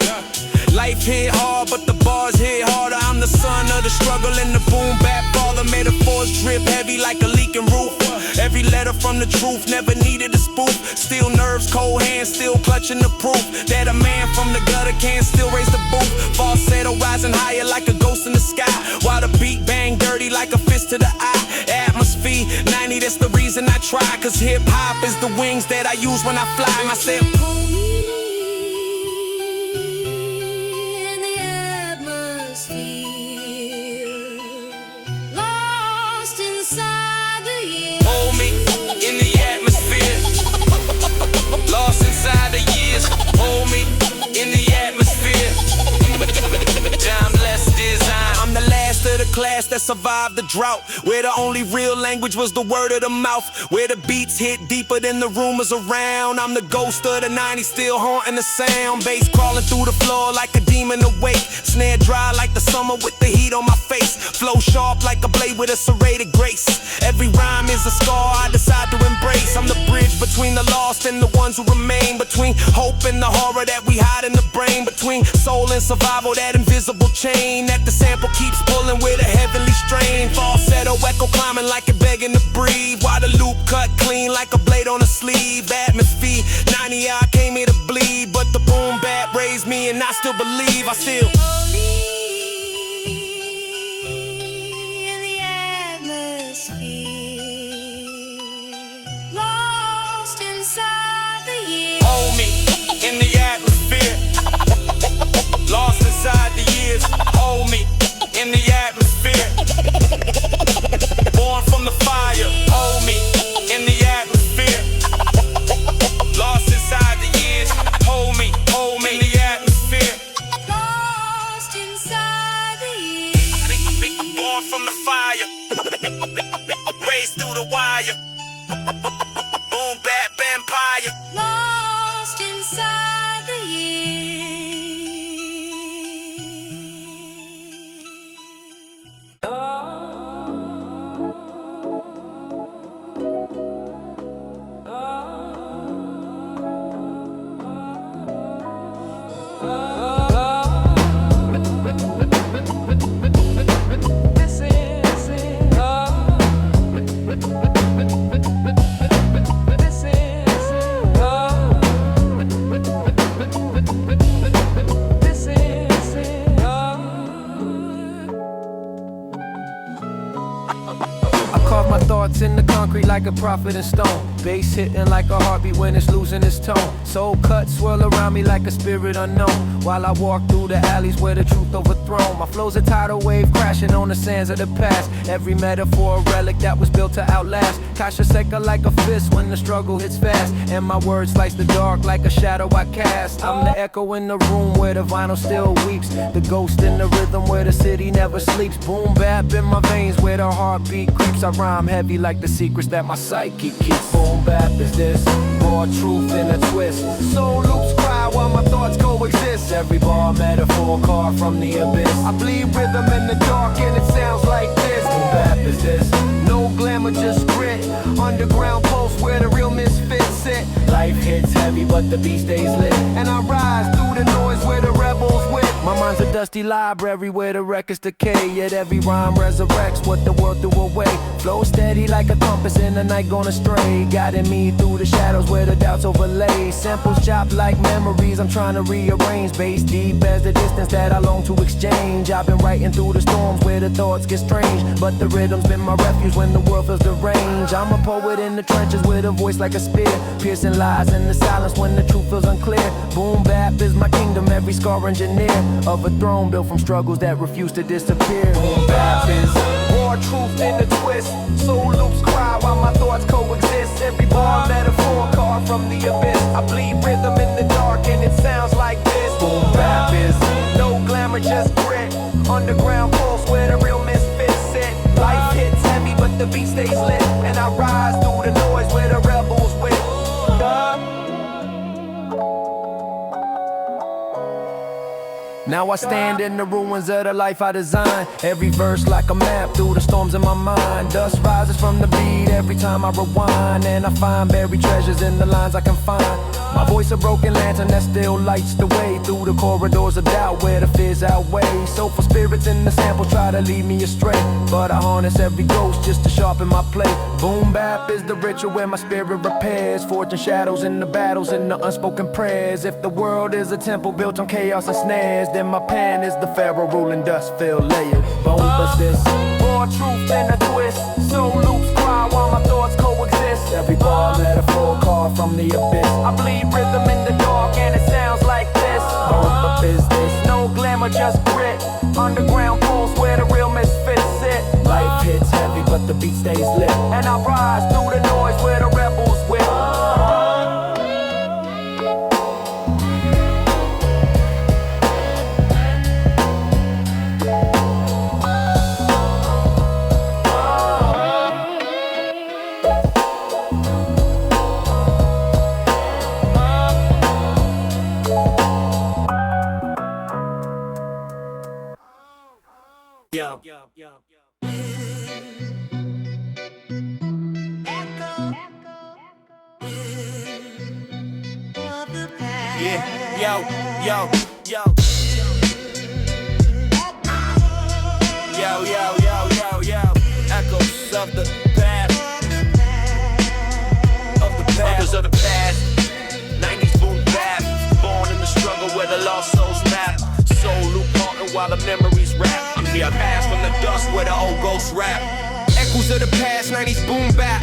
Life hit hard, but the bars hit harder. I'm the son of the struggle and the boom bap father. Metaphors drip heavy like a leaking roof. Every letter from the truth never needed a spoon. roof. Still nerves, cold hands, still clutching the proof that a man from the gutter can still raise the booth. Falsetto rising higher like a ghost in the sky, while the beat bang dirty like a fist to the eye. Atmosphere 90, that's the reason I try, cause hip-hop is the wings that I use when I fly. I said, in the atmosphere, lost inside the years. hold me in the atmosphere, lost inside the years. Hold me in the atmosphere, timeless design. I'm the last of the class that survived the drought, where the only real language was the word of the mouth, where the beats hit deeper than the rumors around. I'm the ghost of the 90s, still haunting the sound. Bass crawling through the floor like a demon awake. Snare dry like the summer with the heat on my face. Flow sharp like a blade with a serrated grace. Every rhyme is a scar I decide to embrace. I'm the bridge between the lost and the ones who remain, between hope and the horror that we hide in the brain, between soul and survival, that invisible chain that the sample keeps pulling with a heavenly strain. Falsetto echo climbing like it begging to breathe, while the loop cut clean like a blade on a sleeve. Atmosphere 90, I came here to bleed, but the boom bap raised me and I still believe. I still In the atmosphere, lost inside the years. hold me in the atmosphere, lost inside the years. Hold me in the atmosphere, born from the fire. Hold me in the atmosphere, lost inside the years. Hold me in the atmosphere, Lost inside the years. born from the fire, raised through the wire. Boom bap empire. Lost inside the years. I carve my thoughts in the concrete like a prophet in stone. Bass hitting like a heartbeat when it's losing its tone. Soul cuts swirl around me like a spirit unknown, while I walk through the alleys where the truth overthrown. My flow's a tidal wave crashing on the sands of the past. Every metaphor a relic that was built to outlast. Kasha Seka like a fist when the struggle hits fast, and my words slice the dark like a shadow I cast. I'm the echo in the room where the vinyl still weeps, the ghost in the rhythm where the city never sleeps. Boom bap in my veins where the heartbeat creeps. I rhyme heavy like the secrets that my psyche keeps. Boom bap is this, raw truth in a twist. Soul loops cry while my thoughts coexist. Every bar metaphor carved from the abyss. I bleed rhythm in the dark and it sounds like this. Boom bap is this, no glamour, just grit. Underground pulse where the real misfits sit. Life hits heavy but the beat stays lit, and I rise through the noise where the rebels win. My mind's a dusty library where the records decay, yet every rhyme resurrects what the world threw away. Flow steady like a compass in the night gone astray, guiding me through the shadows where the doubts overlay. Samples chop like memories I'm trying to rearrange. Bass deep as the distance that I long to exchange. I've been writing through the storms where the thoughts get strange, but the rhythm's been my refuge when the world feels deranged. I'm a poet in the trenches with a voice like a spear, piercing lies in the silence when the truth feels unclear. Boom bap is my kingdom, every scar engineer of a throne built from struggles that refuse to disappear. Boom bap is more truth in the twist. Soul loops cry while my thoughts coexist. Every bar metaphor carved from the abyss. I bleed rhythm in the dark and it sounds like this. Boom bap is no glamour, just grit. Underground pulse where the real misfits sit. Life hits heavy but the beat stays lit, and I rise through the noise where the rebels win. Now I stand in the ruins of the life I designed. Every verse like a map through the storms in my mind. Dust rises from the beat every time I rewind, and I find buried treasures in the lines I can find. My voice a broken lantern that still lights the way through the corridors of doubt where the fears outweigh. Soulful spirits in the sample try to lead me astray, but I harness every ghost just to sharpen my plate. Boom bap is the ritual where my spirit repairs, forging shadows in the battles and the unspoken prayers. If the world is a temple built on chaos and snares, then my pen is the pharaoh ruling dust-filled layers. Boom this, more truth than a twist. Soul loops cry while my thoughts coexist. Every bar metaphor carved from the abyss. I bleed rhythm in the dark and it sounds like this. Boom business, no glamour, just grit. Underground pools where the real misfits sit. Life hits heavy but the beat stays lit, and I rise through the noise where the rebels whip. Echoes of the past, echoes of the past. 90s boom bap, born in the struggle where the lost souls map. Soul loop haunting while the memories rap. I'm here past from the dust where the old ghosts rap. Echoes of the past, 90s boom bap.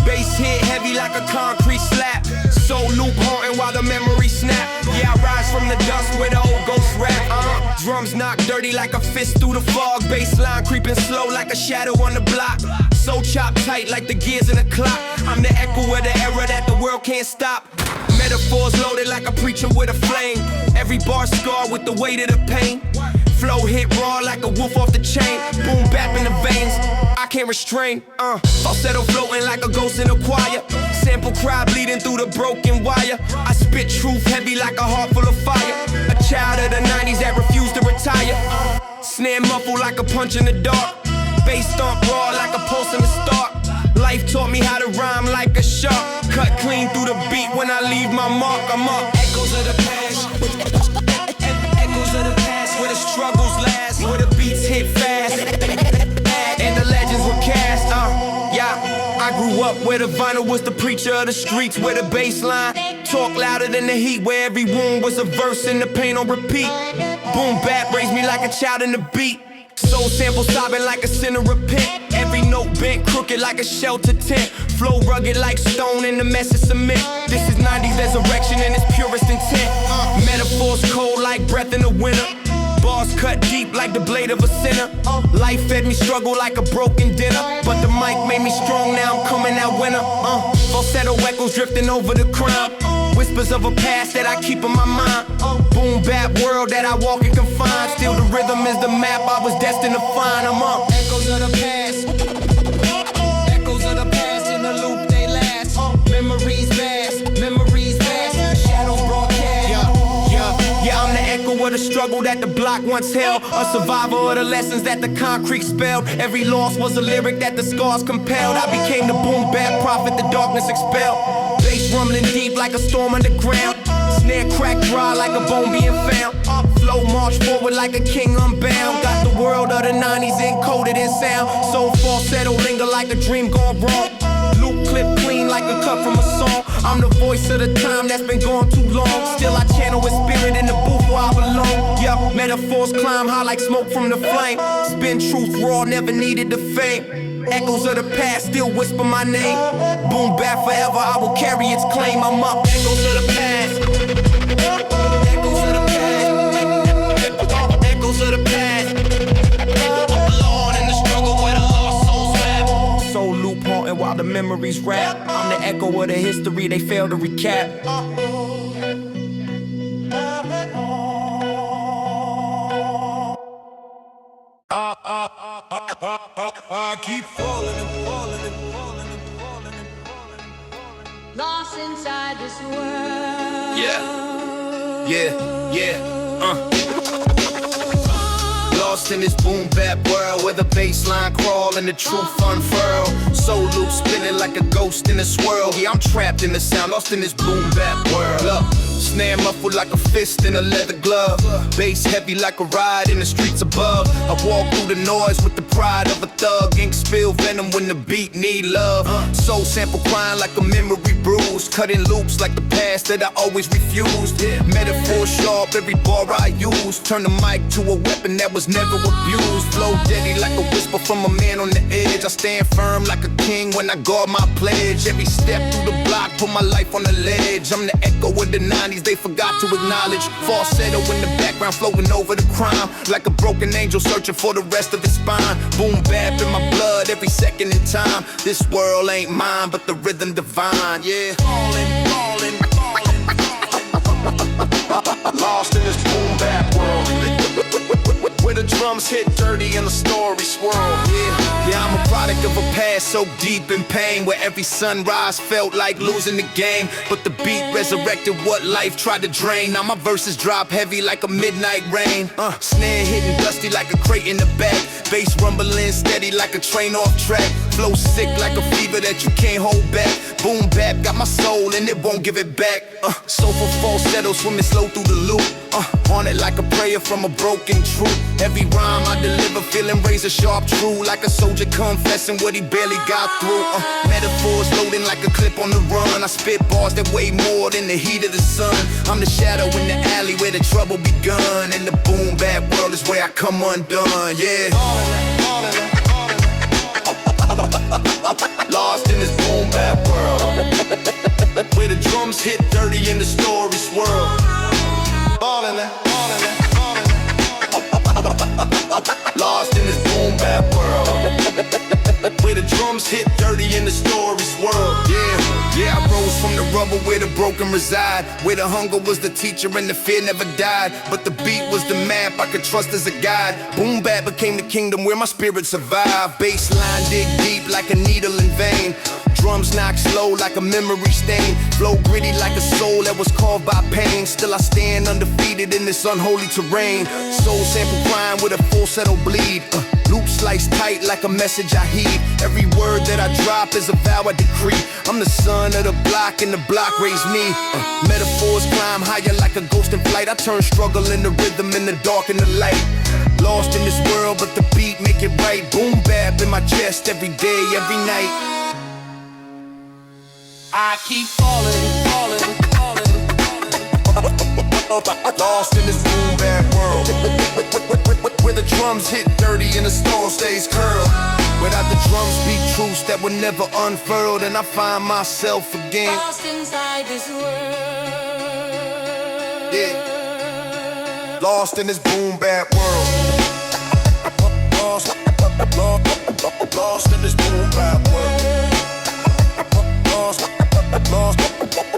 Bass hit heavy like a concrete slap. Soul loop haunting while the memories snap. Yeah, I rise from the dust where the old ghosts rap. Drums knock dirty like a fist through the fog. Bassline creeping slow like a shadow on the block. So chopped tight like the gears in a clock. I'm the echo of the era that the world can't stop. Metaphors loaded like a preacher with a flame. Every bar scarred with the weight of the pain. Flow hit raw like a wolf off the chain. Boom bap in the veins, I can't restrain. Falsetto floating like a ghost in a choir. Sample cry bleeding through the broken wire. I spit truth heavy like a heart full of fire. A child of the 90s that refused to retire. Snare muffled like a punch in the dark. Bass stomp raw like a pulse in the start. Life taught me how to rhyme like a shark. Cut clean through the beat when I leave my mark. I'm up. Echoes of the past. Echoes of the past where the struggles last, where the beats hit fast and the legends were cast. Yeah, I grew up where the vinyl was the preacher of the streets, where the bass line talk louder than the heat, where every wound was a verse and the pain on repeat. Boom bap raised me like a child in the beat. Soul sample sobbing like a sinner repent. Every note bent crooked like a shelter tent. Flow rugged like stone in the mess of cement. This is 90s resurrection in its purest intent. Metaphors cold like breath in the winter. Bars cut deep like the blade of a sinner. Life fed me struggle like a broken dinner, but the mic made me strong, now I'm coming out winner. Falsetto echoes drifting over the crown. Whispers of a past that I keep in my mind. Boom bap world that I walk and confine. Still the rhythm is the map I was destined to find. I'm up. Echoes of the past. Echoes of the past in the loop they last. Memories vast, memories vast. Shadows broadcast. Yeah, I'm the echo of the struggle that the block once held. A survivor of the lessons that the concrete spelled. Every loss was a lyric that the scars compelled. I became the boom bap prophet the darkness expelled. Bass rumbling deep like a storm underground. Snare crack dry like a bone being found. Flow march forward like a king unbound. Got the world of the 90s encoded in sound. Soul falsetto linger like a dream gone wrong. Loop clip clean like a cut from a song. I'm the voice of the time that's been gone too long. Still I channel with spirit in the booth where I belong. Yup, metaphors climb high like smoke from the flame. Spin truth raw, never needed the fame. Echoes of the past still whisper my name. Boom bap forever, I will carry its claim. I'm up. Echoes of the past. Echoes of the past. Echoes of the past. Alone in the struggle where the lost souls rap. Soul loop haunting while the memories rap. I'm the echo of the history they fail to recap. I keep falling and falling and falling and falling and falling and falling. Lost inside this world. Yeah. lost in this boom bap world where the baseline crawl and the truth unfurl. So loose, spinning like a ghost in a swirl. Yeah, I'm trapped in the sound, lost in this boom bap world. Look, snare muffled like a fist in a leather glove. Bass heavy like a ride in the streets above. I walk through the noise with the pride of a thug. Ink spill venom when the beat need love. Soul sample crying like a memory bruise. Cutting loops like the past that I always refused. Metaphor sharp, every bar I use. Turn the mic to a weapon that was never abused. Flow deadly like a whisper from a man on the edge. I stand firm like a king when I guard my pledge. Every step through the block, put my life on the ledge. I'm the echo of the 90s, they forgot to acknowledge. Falsetto in the background, floating over the crime. Like a broken angel searching for the rest of his spine. Boom bap in my blood every second in time. This world ain't mine, but the rhythm divine, yeah. Lost in this boom bap world, where the drums hit dirty and the story swirl. Yeah, I'm a product of a past so deep in pain, where every sunrise felt like losing the game. But the beat resurrected what life tried to drain. Now my verses drop heavy like a midnight rain. Snare hitting dusty like a crate in the back. Bass rumbling steady like a train off track. Flow sick like a fever that you can't hold back. Boom bap got my soul and it won't give it back. Soulful falsetto swimming slow through the loop. On it like a prayer from a broken truth. Every rhyme I deliver feeling razor sharp true. Like a soldier confessing what he barely got through. Metaphors loading like a clip on the run. I spit bars that weigh more than the heat of the sun. I'm the shadow in the alley where the trouble begun. And the boom bap world is where I come undone, yeah. Lost in this boom bap world, where the drums hit dirty and the story swirl. Lost in this boom bap world, where the drums hit dirty and the story swirl. Yeah, I rose from the rubble where the broken reside, where the hunger was the teacher and the fear never died. But the beat was the map I could trust as a guide. Boom bap became the kingdom where my spirit survived. Bassline dig deep like a needle in vein. Drums knock slow like a memory stain. Flow gritty like a soul that was carved by pain. Still I stand undefeated in this unholy terrain. Soul sample crying with a falsetto bleed. Loop sliced tight like a message I heed. Every word that I drop is a vow I decree. I'm the son of the block and the block raised me. Metaphors climb higher like a ghost in flight. I turn struggle into rhythm in the dark and the light. Lost in this world but the beat make it right. Boom bap in my chest every day, every night. I keep falling. Lost in this boom bap world, where the drums hit dirty and the store stays curled. Without the drums beat truths that were never unfurled. And I find myself again Lost inside this world. Yeah, lost in this boom bap world. Lost in this boom bap world.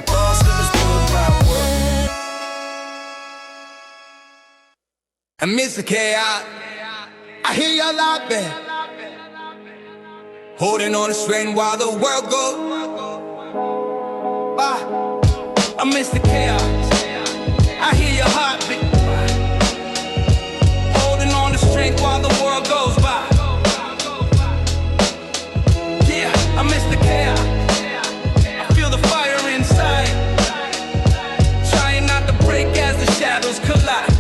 Lost in this boom bap world. And Mr. K, I hear you loud there, holding on to strength while the world goes by. I'm Mr. K, I hear your heartbeat, holding on to strength while the world goes by. Yeah, I'm Mr. K, I feel the fire inside, trying not to break as the shadows collide.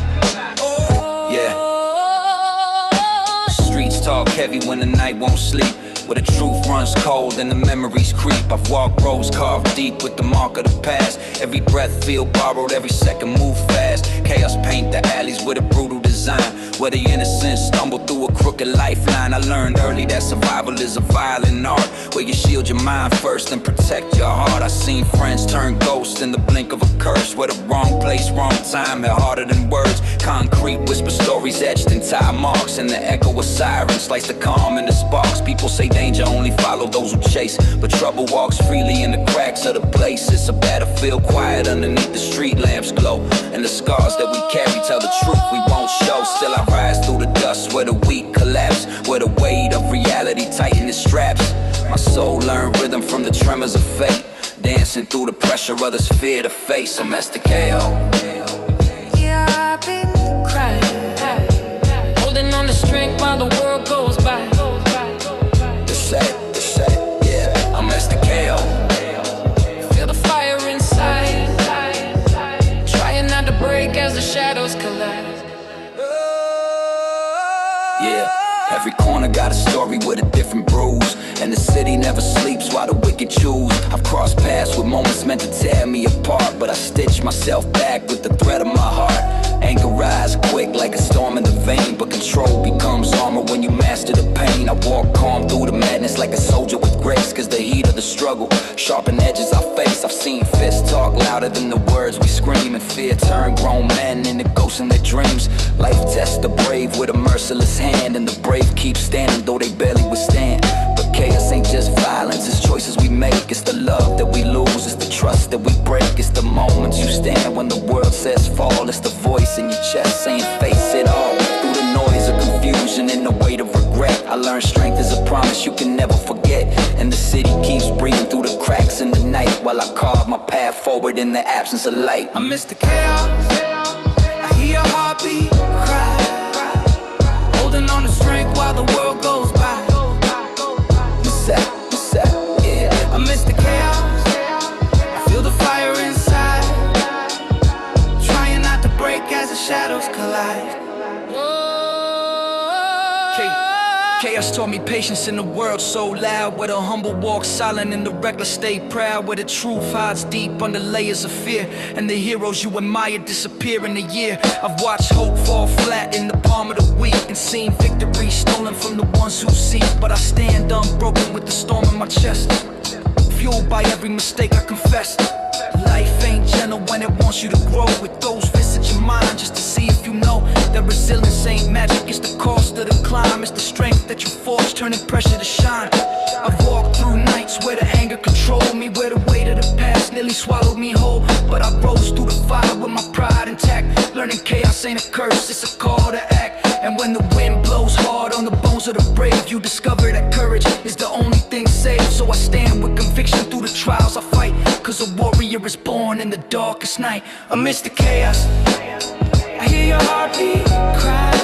Talk heavy when the night won't sleep, where the truth runs cold and the memories creep. I've walked roads carved deep with the mark of the past. Every breath feel borrowed, every second move fast. Chaos paint the alleys with a brutal design, where the innocent stumble through a crooked lifeline. I learned early that survival is a violent art, where you shield your mind first and protect your heart. I seen friends turn ghosts in the blink of a curse, where the wrong place, wrong time hit harder than words. Concrete whisper stories etched in tire marks, and the echo of sirens slice the calm and the sparks. People say danger only follow those who chase, but trouble walks freely in the cracks of the place. It's a battlefield quiet underneath the street lamps glow, and the scars that we carry tell the truth we won't show. Still I rise through the dust where the weak collapse, where the weight of reality tighten the straps. My soul learned rhythm from the tremors of fate, dancing through the pressure others fear to face. I'm STKO. Yeah, I've been crying, holding on to strength while the world goes by. The set, yeah, I'm Mr. KO. Feel the fire inside, trying not to break as the shadows collide. Yeah, every corner got a story with a different bruise, and the city never sleeps while the wicked choose. I've crossed paths with moments meant to tear me apart, but I stitch myself back with the thread of my heart. Anger rise quick like a storm in the vein, but control becomes armor when you master the pain. I walk calm through the madness like a soldier with grace, cause the heat of the struggle sharpen edges I face. I've seen fists talk louder than the words we scream, and fear turn grown men into ghosts in their dreams. Life tests the brave with a merciless hand, and the brave keep standing though they barely withstand. But chaos ain't just violence, it's choices we make. It's the love that we lose, it's the trust that we break. It's the moments you stand when the world says fall. It's the voice in your chest saying face it all. Through the noise of confusion and the weight of regret, I learned strength is a promise you can never forget. And the city keeps breathing through the cracks in the night, while I carve my path forward in the absence of light. I'm Mr. Chaos, I hear your heartbeat cry, holding on to strength while the world goes by. Yeah. I'm Mr. Chaos, I feel the fire inside, trying not to break as the shadows collide. Chaos taught me patience in a world so loud, where the humble walk silent and the reckless stay proud, where the truth hides deep under layers of fear, and the heroes you admire disappear in a year. I've watched hope fall flat in the palm of the weak, and seen victory stolen from the ones who seek. But I stand unbroken with the storm in my chest, fueled by every mistake I confess. Life ain't gentle when it wants you to grow. It throws fists at your mind just to see if you know that resilience ain't magic. It's the cost of the climb, it's the strength that you forge, turning pressure to shine. I've walked through nights where the anger controlled me, where the weight of the past nearly swallowed me whole. But I rose through the fire with my pride intact, learning chaos ain't a curse, it's a call to act. And when the wind blows hard on the bones of the brave, you discover that courage is the only thing safe. So I stand with conviction through the trials I fight, cause a warrior is born in the darkest night. I'm Mr. Chaos, I hear your heartbeat cry,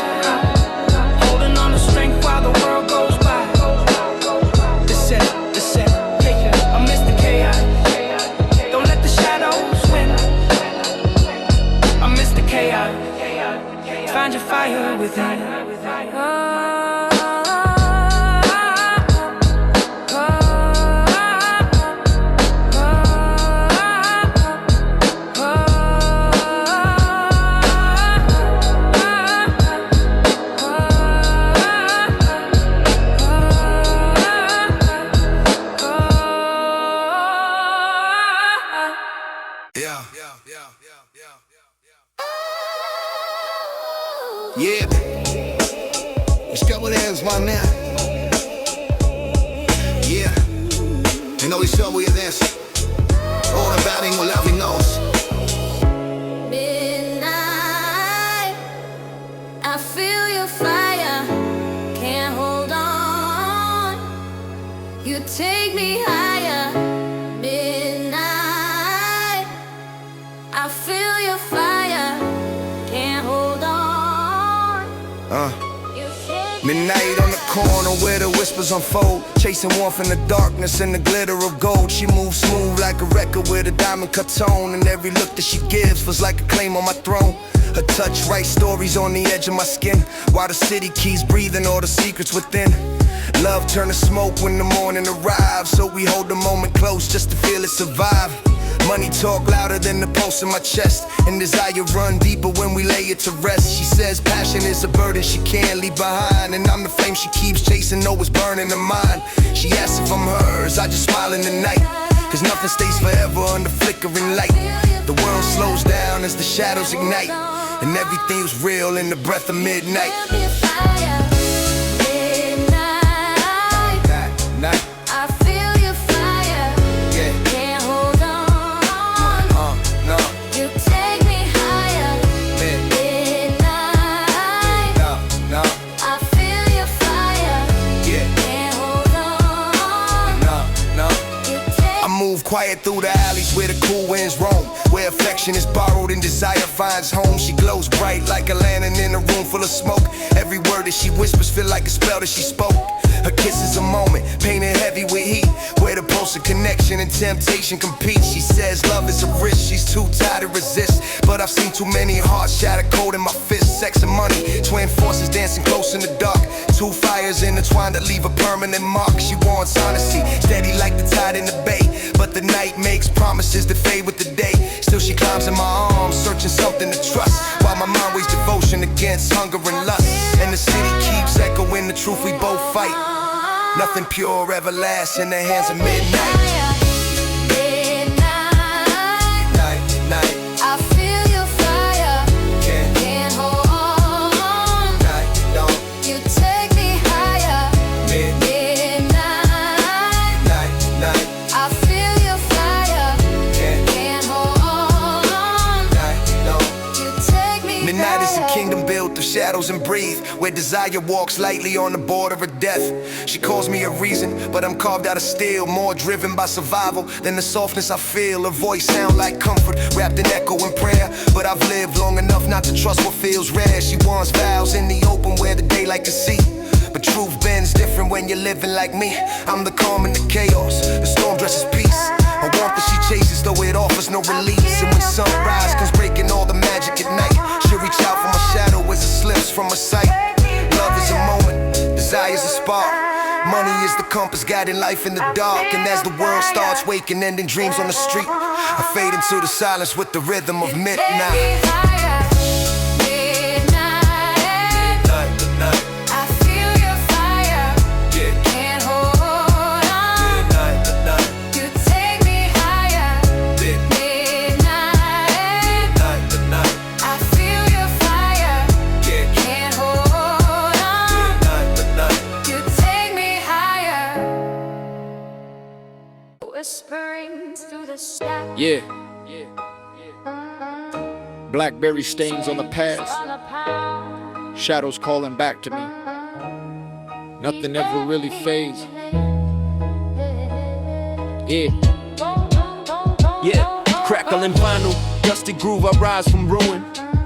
holding on to strength while the world goes by. The set, I'm Mr. Chaos, don't let the shadows win. I'm Mr. Chaos, find your fire within. Yeah, let's go with hands, my man. Yeah, you know it's always this. All about it, what we knows. Midnight, I feel your fire, can't hold on. You take me higher. Midnight, I feel your fire, can't hold on. Midnight on the corner where the whispers unfold, chasing warmth in the darkness and the glitter of gold. She moves smooth like a record with a diamond cut tone, and every look that she gives feels like a claim on my throne. Her touch writes stories on the edge of my skin, while the city keeps breathing all the secrets within. Love turn to smoke when the morning arrives, so we hold the moment close just to feel it survive. Money talk louder than the pulse in my chest, and desire run deeper when we lay it to rest. She says passion is a burden she can't leave behind, and I'm the flame she keeps chasing, know it's burning her mind. She asks if I'm hers, I just smile in the night, cause nothing stays forever under flickering light. The world slows down as the shadows ignite, and everything's real in the breath of midnight. I feel your fire, can't hold on. You take me higher. Midnight, I feel your fire, can't hold on. I move move quiet through the alleys where the cool winds roam, where affection is borrowed and desire finds home. She glows bright like a lantern in a room full of smoke. Every word that she whispers feel like a spell that she spoke. Her kiss is a moment, painted heavy with heat, where the pulse of connection and temptation compete. She says love is a risk, she's too tired to resist, but I've seen too many hearts shatter cold in my fist. Sex and money, twin forces dancing close in the dark, two fires intertwined that leave a permanent mark. She wants honesty, steady like the tide in the bay, but the night makes promises that fade with the day. Still she climbs in my arms, searching something to trust, while my mind weighs devotion against hunger and lust. And the city keeps echoing the truth we both fight. Nothing pure or ever lasts in the hands of midnight. I feel your fire, can't hold on. You take me higher, midnight. I feel your fire, can't hold on. You take me higher. Midnight is a kingdom built of shadows and breathe, where desire walks lightly on the border of death. She calls me a reason, but I'm carved out of steel, more driven by survival than the softness I feel. Her voice sound like comfort, wrapped in echo and prayer, but I've lived long enough not to trust what feels rare. She wants vows in the open where the daylight can see, but truth bends different when you're living like me. I'm the calm in the chaos, the storm dresses peace. A warmth that she chases, though it offers no release. And when sunrise comes breaking all the magic at night, she'll reach out for my shadow as it slips from her sight. Love is a moment, desire's a spark, money is the compass guiding life in the dark. And as the world starts waking, ending dreams on the street, I fade into the silence with the rhythm of midnight. Whispering through the stacks. Yeah. Blackberry stains on the past, shadows calling back to me. Nothing ever really fades. Yeah, crackling vinyl, dusty groove, I rise from ruin.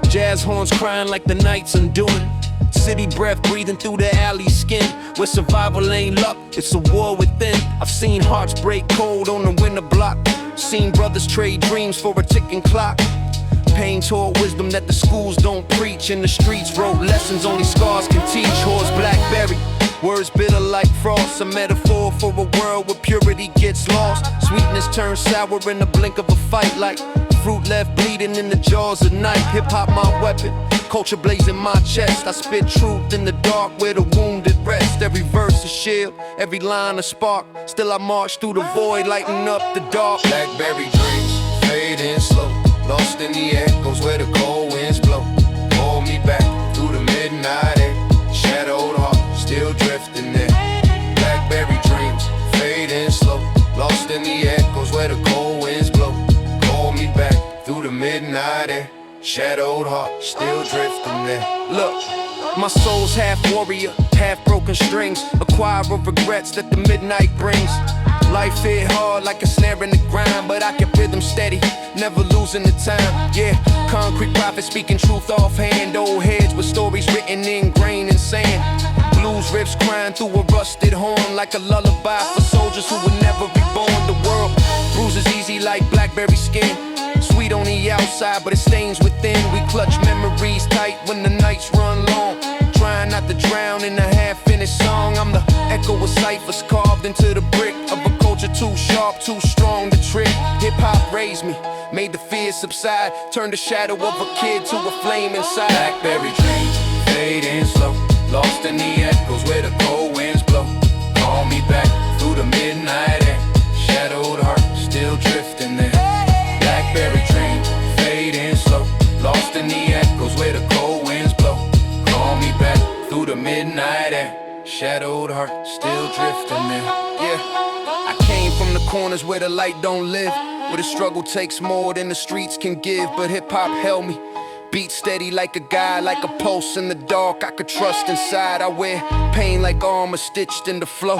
Jazz horns crying like the night's undoing. City breath breathing through the alley skin, where survival ain't luck, it's a war within. I've seen hearts break cold on the winter block, seen brothers trade dreams for a ticking clock. Pain taught wisdom that the schools don't preach, and the streets wrote lessons only scars can teach. Horse blackberry, words bitter like frost, a metaphor for a world where purity gets lost. Sweetness turns sour in the blink of a fight, like fruit left bleeding in the jaws of night. Hip-hop my weapon, culture blazing my chest. I spit truth in the dark where the wounded rest. Every verse a shield, every line a spark. Still I march through the void, lighting up the dark. Blackberry dreams, fading slow, lost in the echoes where the cold winds blow. Pull me back through the midnight air, shadowed heart, still drifting there. Blackberry dreams, fading slow, lost in the echoes where the cold winds blow. Pull me back through the midnight air, shadowed heart, still drifting there. Look, my soul's half warrior, half broken strings, a choir of regrets that the midnight brings. Life hit hard like a snare in the grind, but I kept rhythm steady, never losing the time. Yeah, concrete prophet speaking truth offhand. Old heads with stories written in grain and sand. Blues riffs crying through a rusted horn, like a lullaby for soldiers who would never be born. The world bruises easy like blackberry skin, sweet on the outside, but it stains within. We clutch memories tight when the nights run long, trying not to drown in a half-finished song. I'm the echo of ciphers carved into the brick of a culture too sharp, too strong to trick. Hip-hop raised me, made the fear subside, turned the shadow of a kid to a flame inside. Blackberry dreams, fading slow, lost in the echoes where the cold winds blow. Call me back through the midnight air, shadowed heart, still drifting there. Blackberry dreams, fading slow, lost in the echoes where the cold winds blow. Call me back through the midnight air, shadowed heart, still drifting there. Yeah, I came from the corners where the light don't live, where the struggle takes more than the streets can give. But hip-hop held me, beat steady like a guide, like a pulse in the dark I could trust inside. I wear pain like armor stitched in the flow,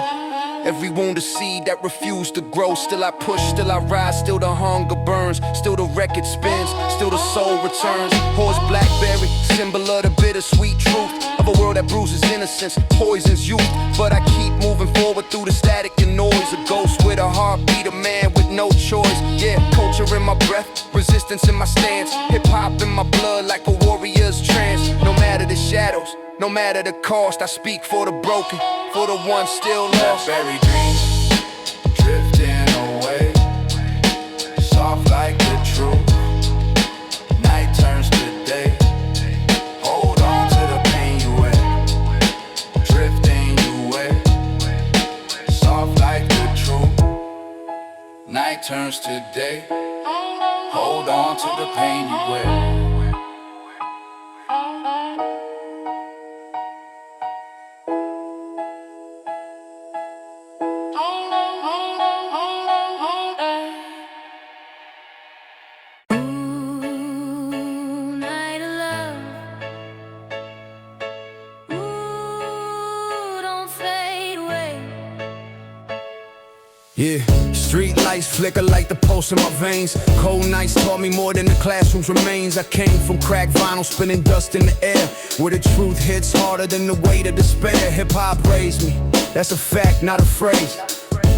Every wound a seed that refused to grow. Still I push, still I rise, still the hunger burns. Still the record spins, still the soul returns. Horse blackberry, symbol of the bittersweet truth of a world that bruises innocence, poisons youth. But I keep moving forward through the static and noise. A ghost with a heartbeat, a man with no choice. Yeah, culture in my breath, resistance in my stance. Hip-hop in my blood like a warrior's trance. No matter the shadows, no matter the cost, I speak for the broken, for the ones still lost. Buried dreams, drifting away, soft like the truth. Night turns to day, hold on to the pain you wear, drifting you away, soft like the truth. Night turns to day, hold on to the pain you wear. Yeah, street lights flicker like the pulse in my veins. Cold nights taught me more than the classroom's remains. I came from crack vinyl, spinning dust in the air, where the truth hits harder than the weight of despair. Hip-hop raised me, that's a fact, not a phrase.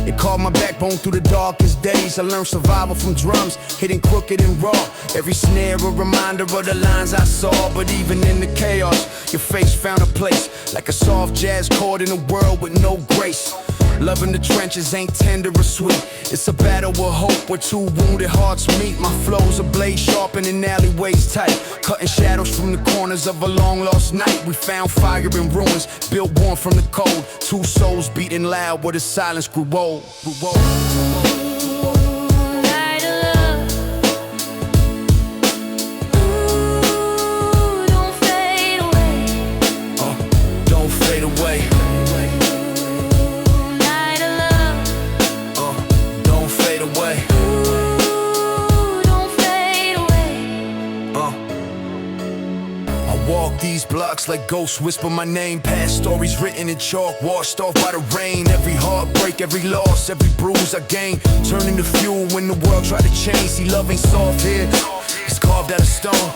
It called my backbone through the darkest days. I learned survival from drums, hitting crooked and raw. Every snare a reminder of the lines I saw. But even in the chaos, your face found a place, like a soft jazz chord in a world with no grace. Loving the trenches ain't tender or sweet. It's a battle of hope where two wounded hearts meet. My flow's a blade sharpened in alleyways tight, cutting shadows from the corners of a long lost night. We found fire in ruins, built warm from the cold. Two souls beating loud where the silence grew old. Don't fade away. These blocks like ghosts whisper my name. Past stories written in chalk, washed off by the rain. Every heartbreak, every loss, every bruise I gained, turning to fuel when the world tried to change. See, love ain't soft here, it's carved out of stone.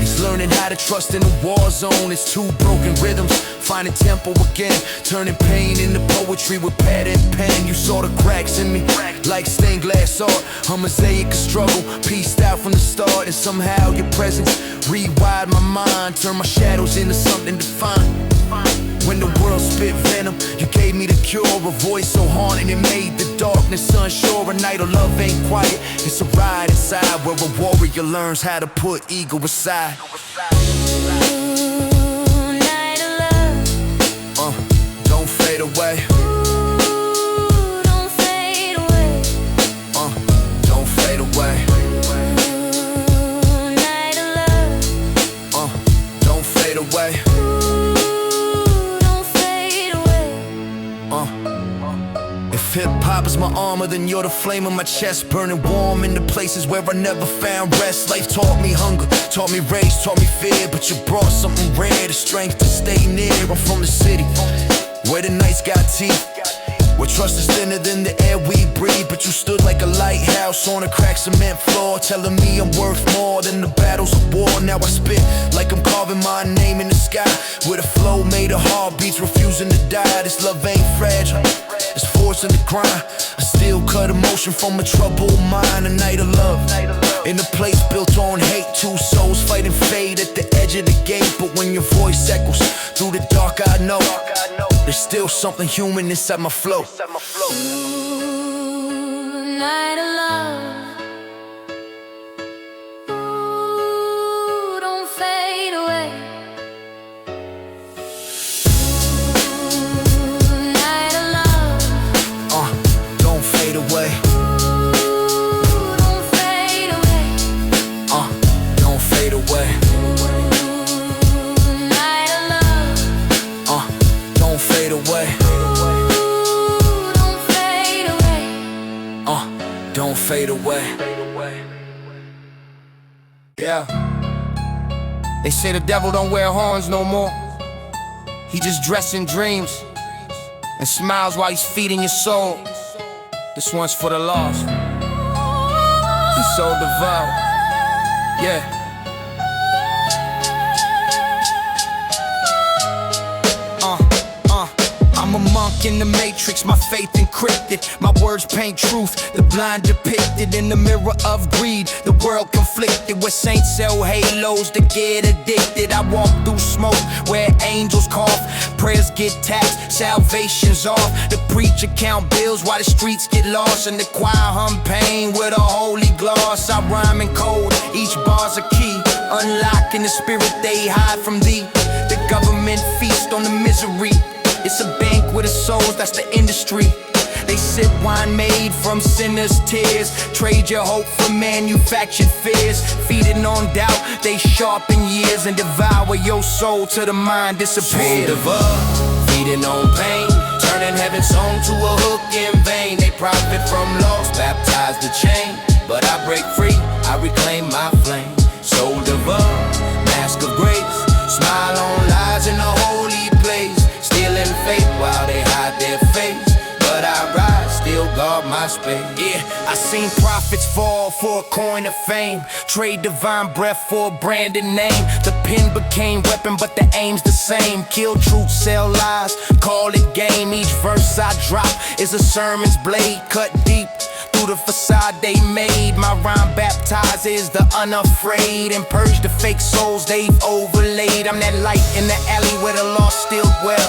It's learning how to trust in the war zone. It's two broken rhythms, finding tempo again, turning pain into poetry with pad and pen. You saw the cracks in me, like stained glass art, a mosaic of struggle, pieced out from the start. And somehow your presence rewired my mind, turned my shadows into something defined. When the world spit venom, you gave me the cure. A voice so haunting it made the darkness unsure. A night of love ain't quiet, it's a ride inside, where a warrior learns how to put ego aside. Don't fade away. Don't fade away. Don't fade away. Night of love. Don't fade away. Don't fade away. If hip-hop is my armor, then you're the flame in my chest, burning warm in the places where I never found rest. Life taught me hunger, taught me rage, taught me fear, but you brought something rare, the strength to stay near. I'm from the city, where the nights got teeth, where trust is thinner than the air we breathe. But you stood like a lighthouse on a cracked cement floor, telling me I'm worth more than the battles of war. Now I spit like I'm carving my name in the sky, with a flow made of heartbeats refusing to die. This love ain't fragile, it's forced in the grind. I still cut emotion from a troubled mind. A night of love, in a place built on hate. Two souls fighting fate at the edge of the gate. But when your voice echoes through the dark, I know there's still something human inside my flow. Ooh, night of love. Ooh, don't fade away. Ooh, night of love. Don't fade away. Ooh, don't fade away. Don't fade away. Ooh, night of love. Don't fade away. Ooh, don't fade away. Don't fade away. Yeah. They say the devil don't wear horns no more. He just dressed in dreams. and smiles while he's feeding your soul. This one's for the lost and so devout. Yeah. I'm a monk in the matrix, my faith encrypted. My words paint truth, the blind depicted in the mirror of greed. The world conflicted, where saints sell halos to get addicted. I walk through smoke where angels cough, prayers get taxed, salvation's off. The preacher count bills while the streets get lost, and the choir hum pain with a holy gloss. I rhyme in code, each bar's a key, unlocking the spirit they hide from thee. The government feast on the misery. It's a banquet of souls, that's the industry. They sip wine made from sinners' tears, trade your hope for manufactured fears. Feeding on doubt, they sharpen years and devour your soul till the mind disappears. Soul devour, feeding on pain, turning heaven's song to a hook in vain. They profit from loss, baptize the chain, but I break free, I reclaim my flame. Soul devour, mask of grace, smile on lies in a holy place. Stealing faith while they hide their face, but I rise, still guard my space. Yeah, I seen prophets fall for a coin of fame, trade divine breath for a branded name. The pen became weapon, but the aim's the same. Kill truth, sell lies, call it game. Each verse I drop is a sermon's blade, cut deep through the facade they made. My rhyme baptizes the unafraid and purge the fake souls they've overlaid. I'm that light in the alley where the lost still dwell,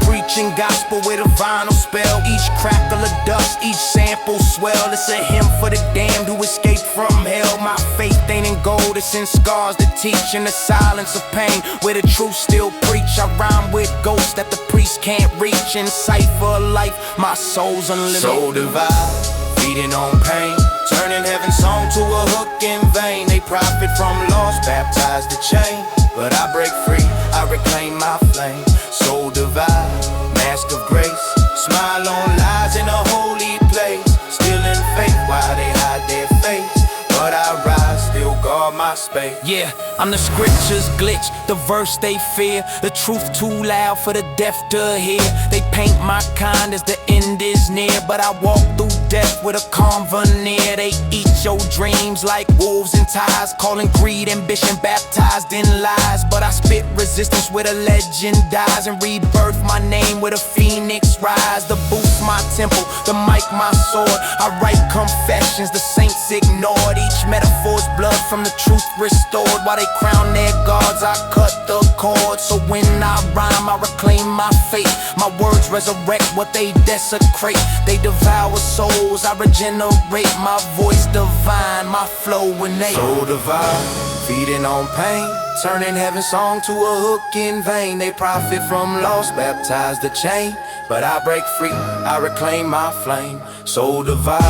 preaching gospel with a vinyl spell. Each crackle of dust, each sample swell. It's a hymn for the damned who escaped from hell. My faith ain't in gold, it's in scars that teach, in the silence of pain where the truth still preach. I rhyme with ghosts that the priest can't reach. In sight for a life, my soul's unlimited. Soul divide, feeding on pain, turning heaven's song to a hook in vain. They profit from loss, baptize the chain, but I break free, I reclaim my flame. Soul divide, mask of grace, smile on lies in a holy place. Still in faith while they hide their face, but I rise, still guard my space. Yeah, I'm the scriptures glitch, the verse they fear, the truth too loud for the deaf to hear. They paint my kind as the end is near, but I walk through death with a calm veneer. They eat your dreams like wolves in ties, calling greed ambition baptized in lies. But I spit resistance where the legend dies, and rebirth my name where the phoenix rise. The boot's my temple, the mic my sword. I write confessions the saints ignored, each metaphor's blood from the truth restored. While they crown their gods, I cut the cord. So when I rhyme, I reclaim my faith. My words resurrect what they desecrate. They devour souls, I regenerate. My voice divine, my flow innate. Soul divine, feeding on pain, turning heaven's song to a hook in vain. They profit from loss, baptize the chain, but I break free, I reclaim my flame. Soul divine,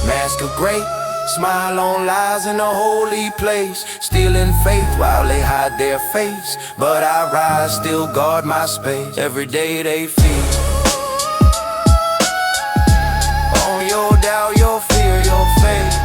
mask of grace, smile on lies in a holy place. Stealing faith while they hide their face, but I rise, still guard my space. Every day they feed on your doubt, your fear, your faith.